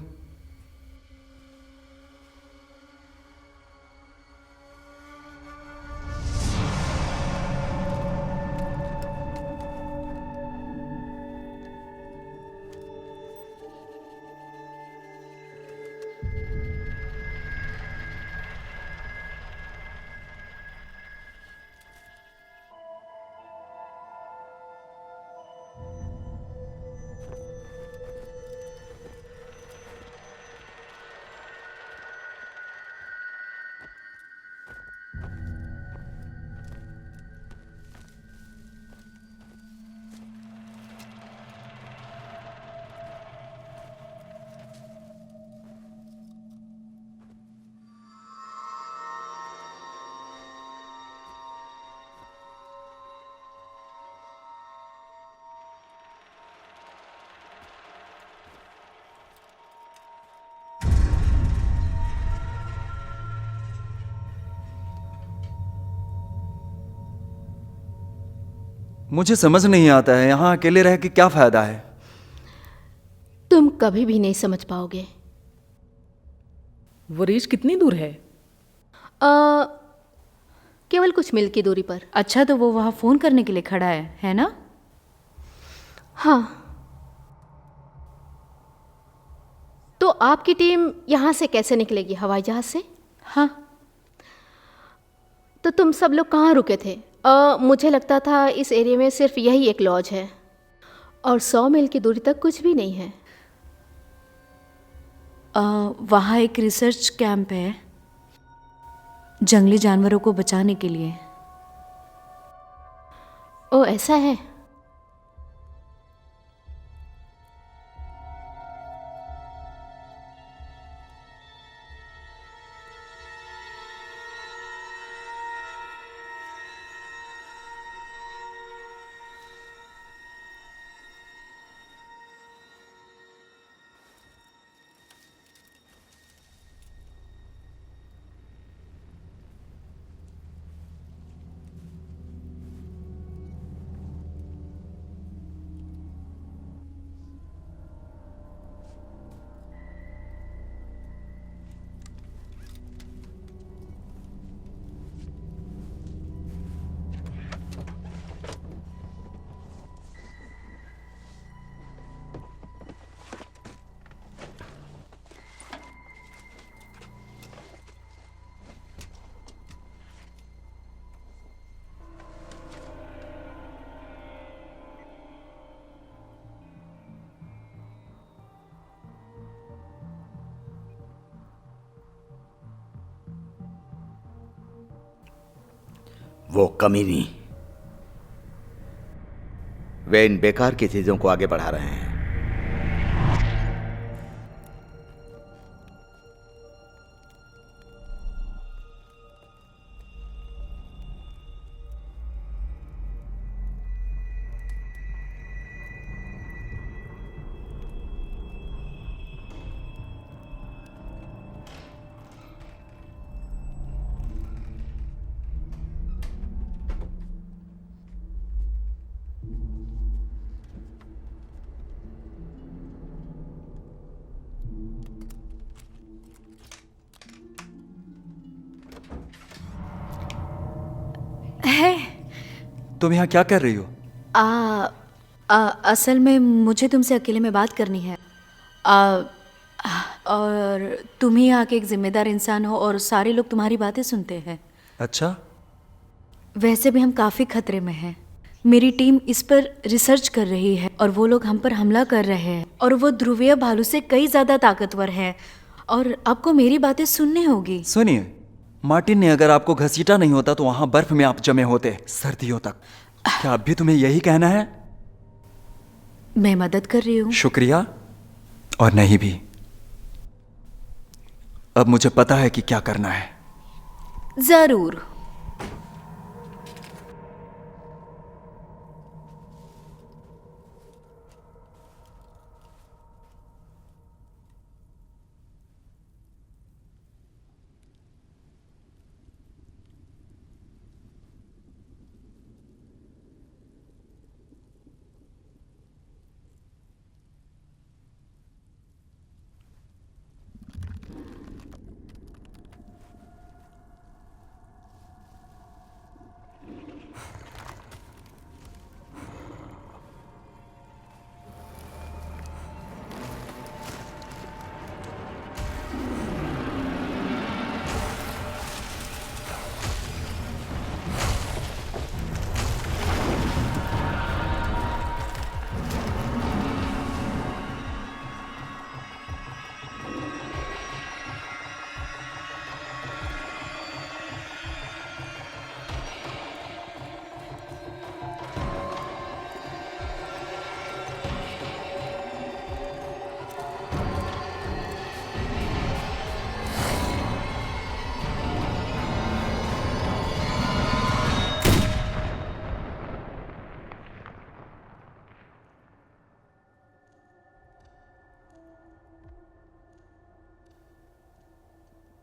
[SPEAKER 1] मुझे समझ नहीं आता है यहाँ अकेले रह के क्या फायदा है।
[SPEAKER 4] तुम कभी भी नहीं समझ पाओगे।
[SPEAKER 5] वो रीच कितनी दूर है?
[SPEAKER 4] केवल कुछ मील की दूरी पर।
[SPEAKER 6] अच्छा, तो वो वहाँ फ़ोन करने के लिए खड़ा है ना?
[SPEAKER 4] हाँ। तो आपकी टीम यहाँ से कैसे निकलेगी? हवाई जहाज से?
[SPEAKER 6] हाँ।
[SPEAKER 4] तो तुम सब लोग कहाँ रुके थे? मुझे लगता था इस एरिया में सिर्फ यही एक लॉज है और 100 मील की दूरी तक कुछ भी नहीं है।
[SPEAKER 6] वहाँ एक रिसर्च कैंप है जंगली जानवरों को बचाने के लिए।
[SPEAKER 4] ओ, ऐसा है।
[SPEAKER 3] वो कमीनी, वे इन बेकार की चीजों को आगे बढ़ा रहे हैं।
[SPEAKER 1] तुम यहाँ क्या कर रही हो?
[SPEAKER 6] असल में मुझे तुमसे अकेले में बात करनी है। और तुम ही यहाँ के एक जिम्मेदार इंसान हो और सारे लोग तुम्हारी बातें सुनते हैं।
[SPEAKER 1] अच्छा,
[SPEAKER 6] वैसे भी हम काफ़ी खतरे में हैं। मेरी टीम इस पर रिसर्च कर रही है और वो लोग हम पर हमला कर रहे हैं और वो ध्रुवीय भालू से कई ज़्यादा ताकतवर है और आपको मेरी बातें सुननी होगी।
[SPEAKER 1] सुनिए, मार्टिन ने अगर आपको घसीटा नहीं होता तो वहां बर्फ में आप जमे होते सर्दियों तक। क्या अब भी तुम्हें यही कहना है?
[SPEAKER 6] मैं मदद कर रही हूँ।
[SPEAKER 1] शुक्रिया, और नहीं भी। अब मुझे पता है कि क्या करना है।
[SPEAKER 6] ज़रूर।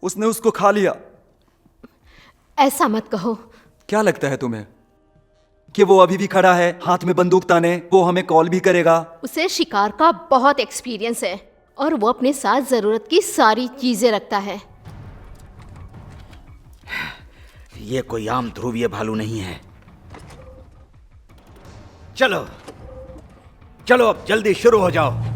[SPEAKER 1] उसने उसको खा लिया।
[SPEAKER 4] ऐसा मत कहो।
[SPEAKER 1] क्या लगता है तुम्हें कि वो अभी भी खड़ा है हाथ में बंदूक ताने, वो हमें कॉल भी करेगा।
[SPEAKER 4] उसे शिकार का बहुत एक्सपीरियंस है और वो अपने साथ ज़रूरत की सारी चीज़ें रखता है।
[SPEAKER 3] ये कोई आम ध्रुवीय भालू नहीं है। चलो चलो, अब जल्दी शुरू हो जाओ।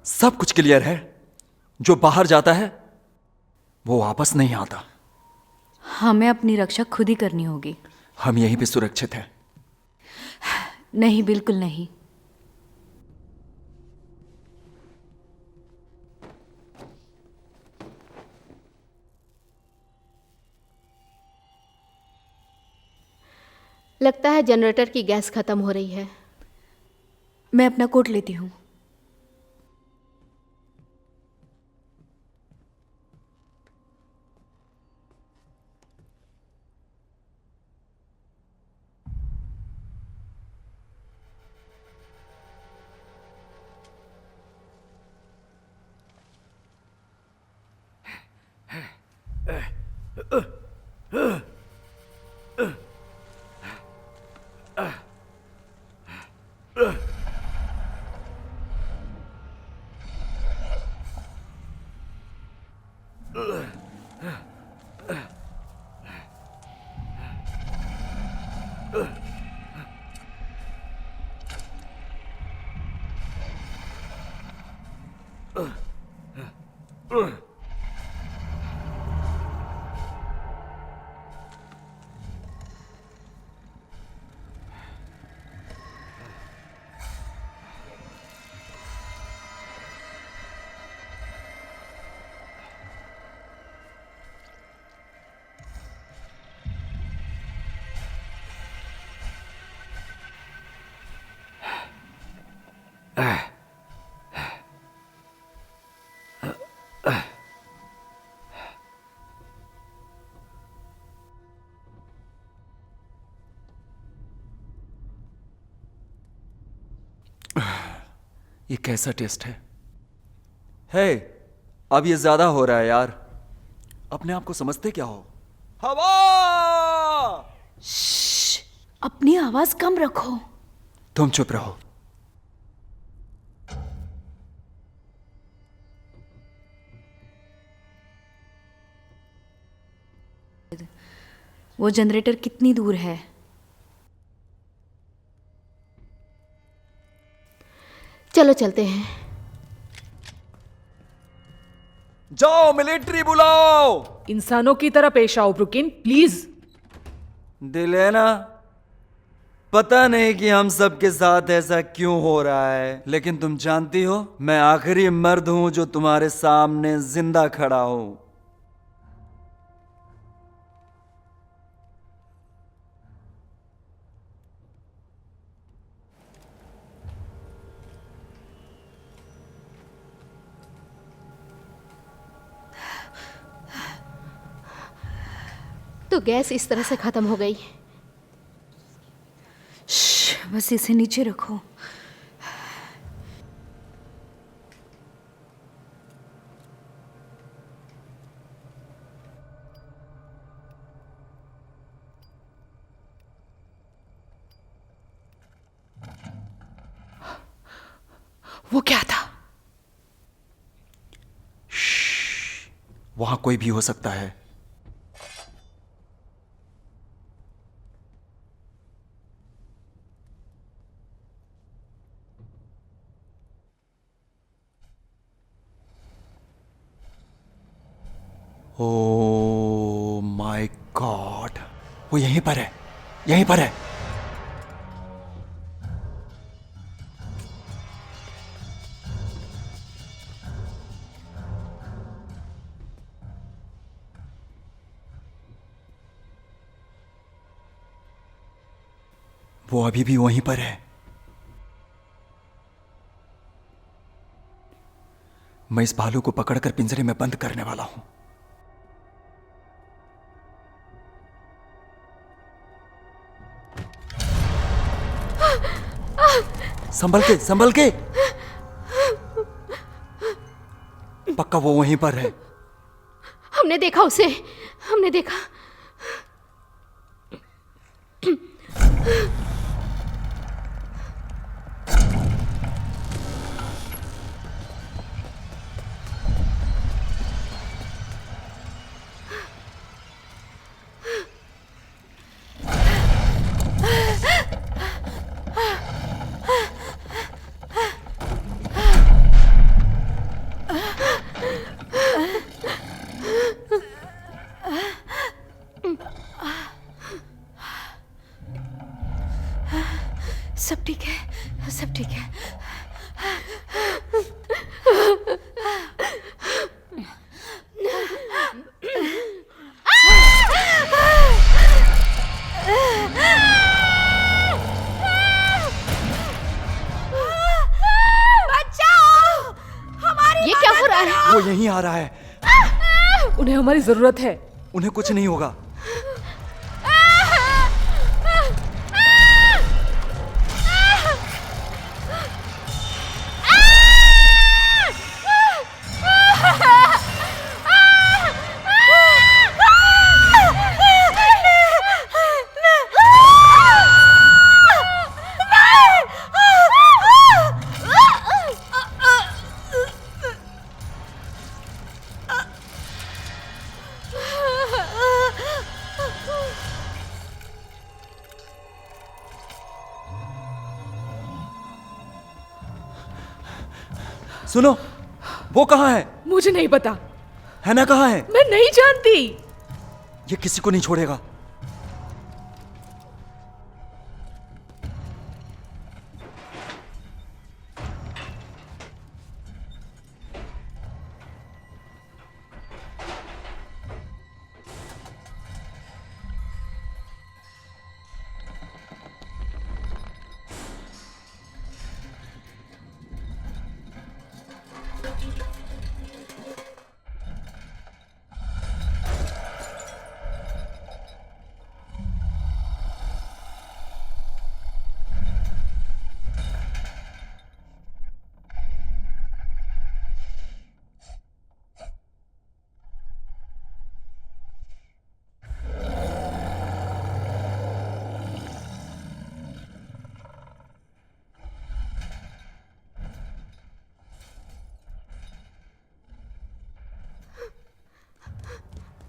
[SPEAKER 1] सब कुछ क्लियर है। जो बाहर जाता है वो वापस नहीं आता।
[SPEAKER 6] हमें अपनी रक्षा खुद ही करनी होगी।
[SPEAKER 1] हम यहीं पे सुरक्षित हैं।
[SPEAKER 6] नहीं, बिल्कुल नहीं।
[SPEAKER 4] लगता है जनरेटर की गैस खत्म हो रही है।
[SPEAKER 6] मैं अपना कोट लेती हूँ।
[SPEAKER 1] ये कैसा टेस्ट है? हे, अब ये ज्यादा हो रहा है यार। अपने आप को समझते क्या हो? हवा!
[SPEAKER 6] अपनी आवाज कम रखो।
[SPEAKER 1] तुम चुप रहो।
[SPEAKER 6] वो जनरेटर कितनी दूर है?
[SPEAKER 4] चलो चलते हैं।
[SPEAKER 1] जाओ मिलिट्री बुलाओ।
[SPEAKER 5] इंसानों की तरह पेश आओ ब्रुकिन, प्लीज।
[SPEAKER 1] डिलेना, पता नहीं कि हम सबके साथ ऐसा क्यों हो रहा है, लेकिन तुम जानती हो मैं आखिरी मर्द हूं जो तुम्हारे सामने जिंदा खड़ा हूं।
[SPEAKER 4] तो गैस इस तरह से खत्म हो गई।
[SPEAKER 6] बस इसे नीचे रखो।
[SPEAKER 5] वो क्या था?
[SPEAKER 1] वहां कोई भी हो सकता है। ओ माय गॉड, वो यहीं पर है, यहीं पर है। वो अभी भी वहीं पर है। मैं इस भालू को पकड़कर पिंजरे में बंद करने वाला हूं। संभल के, संभल के। पक्का वो वहीं पर है।
[SPEAKER 4] हमने देखा उसे, हमने देखा।
[SPEAKER 6] सब ठीक है, सब ठीक है।
[SPEAKER 4] ये क्या हो रहा है?
[SPEAKER 1] वो यहीं आ रहा है।
[SPEAKER 5] उन्हें हमारी जरूरत है।
[SPEAKER 1] उन्हें कुछ नहीं होगा। सुनो, वो कहाँ है?
[SPEAKER 5] मुझे नहीं पता।
[SPEAKER 1] हैना कहाँ है?
[SPEAKER 5] मैं नहीं जानती।
[SPEAKER 1] ये किसी को नहीं छोड़ेगा।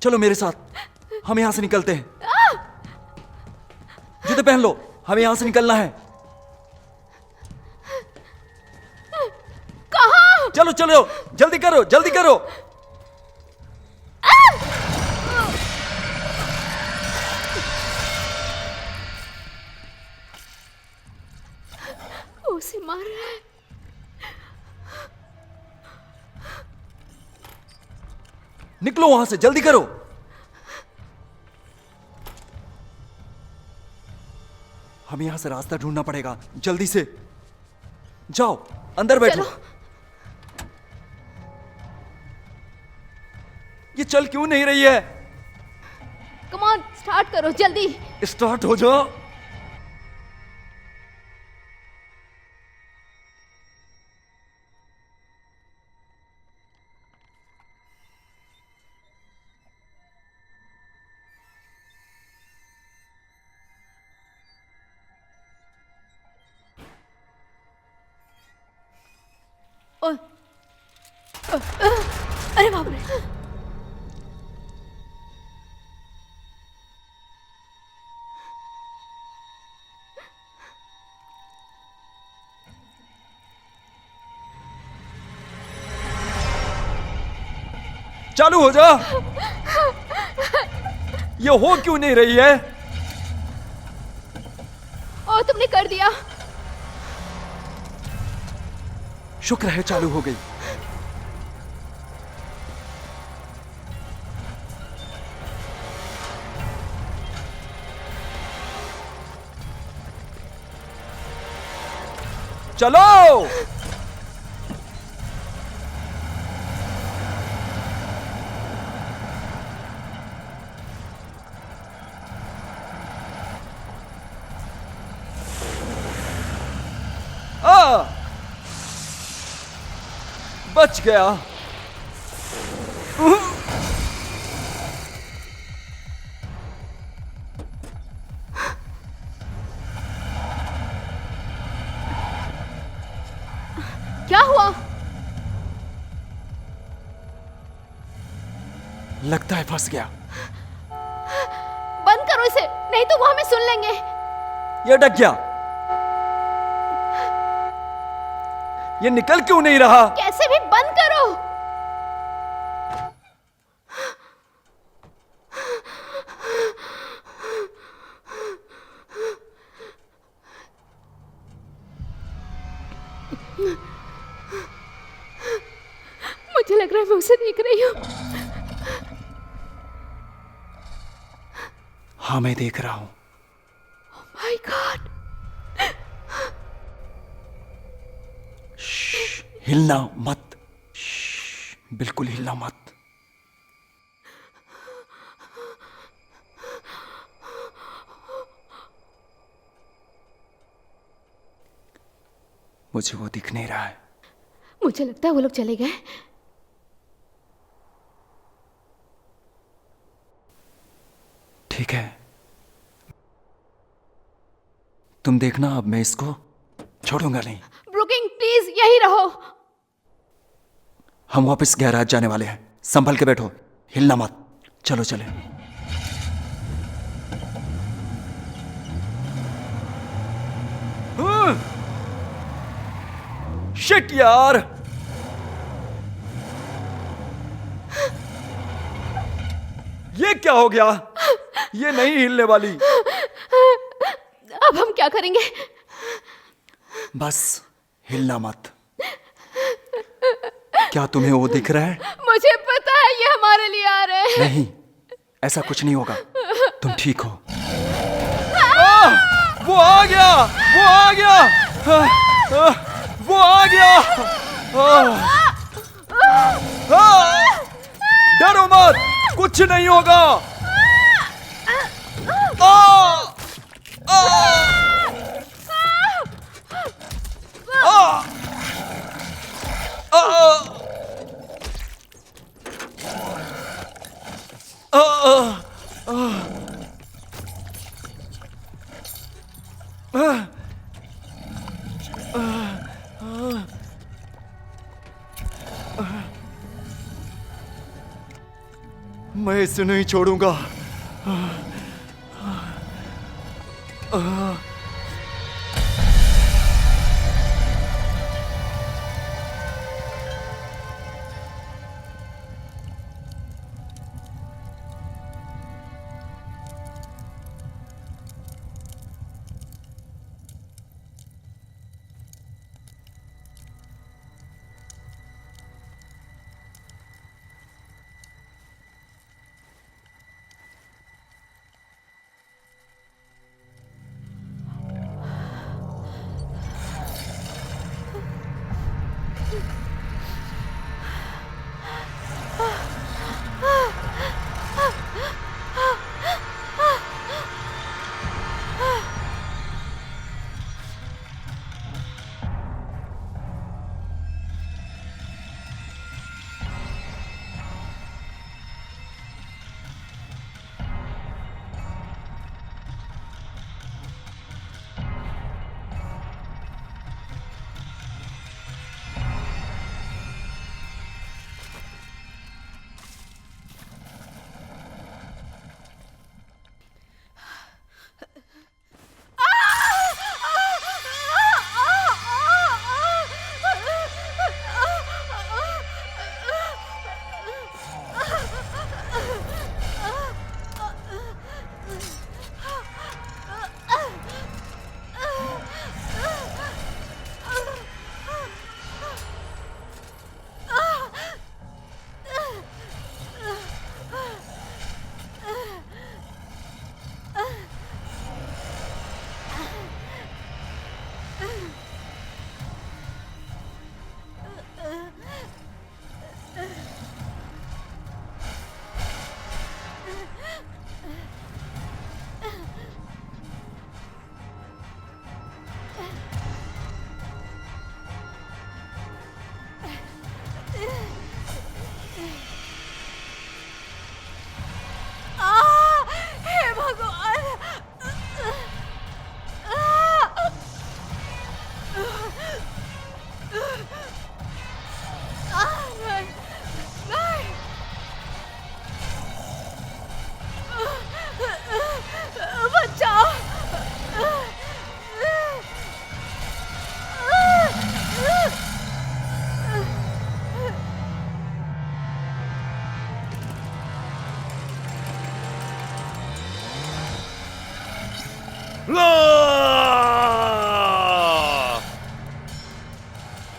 [SPEAKER 1] चलो मेरे साथ, हम यहां से निकलते हैं। जूते पहन लो, हमें यहां से निकलना है।
[SPEAKER 4] कहाँ?
[SPEAKER 1] चलो चलो, जल्दी करो जल्दी करो।
[SPEAKER 4] उसे मार रहा है।
[SPEAKER 1] निकलो वहां से, जल्दी करो। हमें यहां से रास्ता ढूंढना पड़ेगा, जल्दी से जाओ, अंदर बैठो।
[SPEAKER 4] चलो।
[SPEAKER 1] ये चल क्यों नहीं रही है?
[SPEAKER 4] कम ऑन, स्टार्ट करो जल्दी।
[SPEAKER 1] स्टार्ट हो जाओ।
[SPEAKER 6] ओए, अरे बाप रे।
[SPEAKER 1] चालू हो जा। ये हो क्यों नहीं रही है?
[SPEAKER 4] ओ, तुमने कर दिया।
[SPEAKER 1] शुक्र है चालू हो गई। चलो। बच गया।
[SPEAKER 4] क्या हुआ?
[SPEAKER 1] लगता है फंस गया।
[SPEAKER 4] बंद करो इसे, नहीं तो वो हमें सुन लेंगे।
[SPEAKER 1] ये अटक गया। ये निकल क्यों नहीं रहा?
[SPEAKER 4] कैसे भी बंद करो। मुझे लग रहा है मैं उसे देख रही हूँ।
[SPEAKER 1] हाँ, मैं देख रहा हूं।
[SPEAKER 4] My God.
[SPEAKER 1] हिलना मत। श्श, बिल्कुल हिलना मत। मुझे वो दिख नहीं रहा है।
[SPEAKER 4] मुझे लगता है वो लोग चले गए।
[SPEAKER 1] ठीक है, तुम देखना, अब मैं इसको छोड़ूंगा नहीं।
[SPEAKER 4] ब्रुकिंग प्लीज यही रहो।
[SPEAKER 1] हम वापस गैराज जाने वाले हैं, संभल के बैठो, हिलना मत। चलो चले। शिट यार, ये क्या हो गया? ये नहीं हिलने वाली।
[SPEAKER 4] अब हम क्या करेंगे?
[SPEAKER 1] बस हिलना मत। क्या तुम्हें वो दिख रहा है?
[SPEAKER 4] मुझे पता है ये हमारे लिए आ रहे हैं।
[SPEAKER 1] नहीं, ऐसा कुछ नहीं होगा, तुम ठीक हो। वो आ गया, वो आ गया, वो आ गया। डरो मत, कुछ नहीं होगा। मैं इसे नहीं छोड़ूंगा।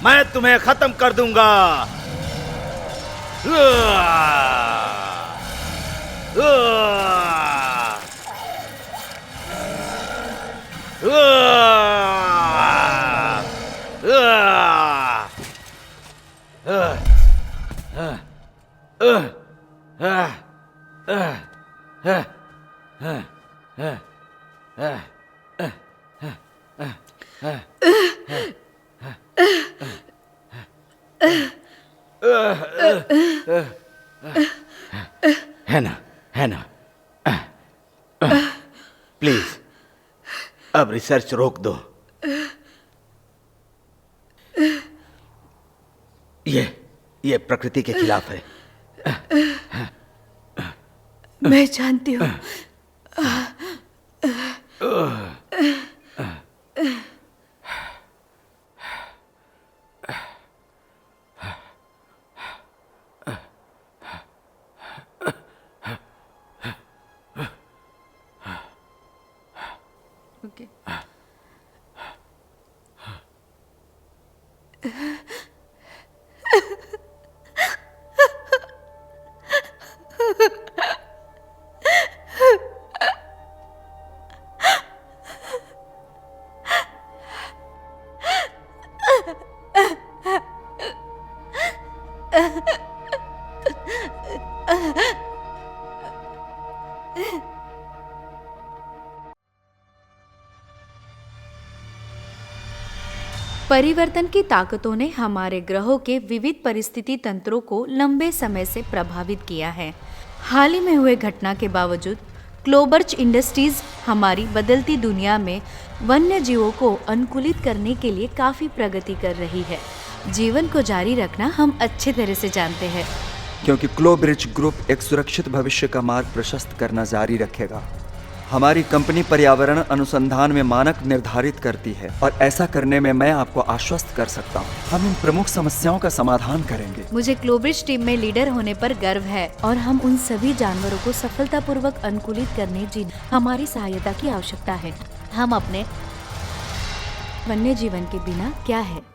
[SPEAKER 3] मैं तुम्हें खत्म कर दूंगा। है ना प्लीज अब रिसर्च रोक दो। ये प्रकृति के खिलाफ है।
[SPEAKER 6] मैं जानती हूँ। Okay. परिवर्तन की ताकतों ने हमारे ग्रहों के विविध परिस्थिति तंत्रों को लंबे समय से प्रभावित किया है। हाल ही में हुए घटना के बावजूद क्लोबर्च इंडस्ट्रीज हमारी बदलती दुनिया में वन्य जीवों को अनुकूलित करने के लिए काफ़ी प्रगति कर रही है। जीवन को जारी रखना हम अच्छे तरह से जानते हैं,
[SPEAKER 1] क्योंकि क्लोब्रिज ग्रुप एक सुरक्षित भविष्य का मार्ग प्रशस्त करना जारी रखेगा। हमारी कंपनी पर्यावरण अनुसंधान में मानक निर्धारित करती है और ऐसा करने में मैं आपको आश्वस्त कर सकता हूँ। हम इन प्रमुख समस्याओं का समाधान करेंगे।
[SPEAKER 6] मुझे क्लोब्रिज टीम में लीडर होने पर गर्व है और हम उन सभी जानवरों को सफलतापूर्वक अनुकूलित करने जी हमारी सहायता की आवश्यकता है। हम अपने वन्य जीवन के बिना क्या है।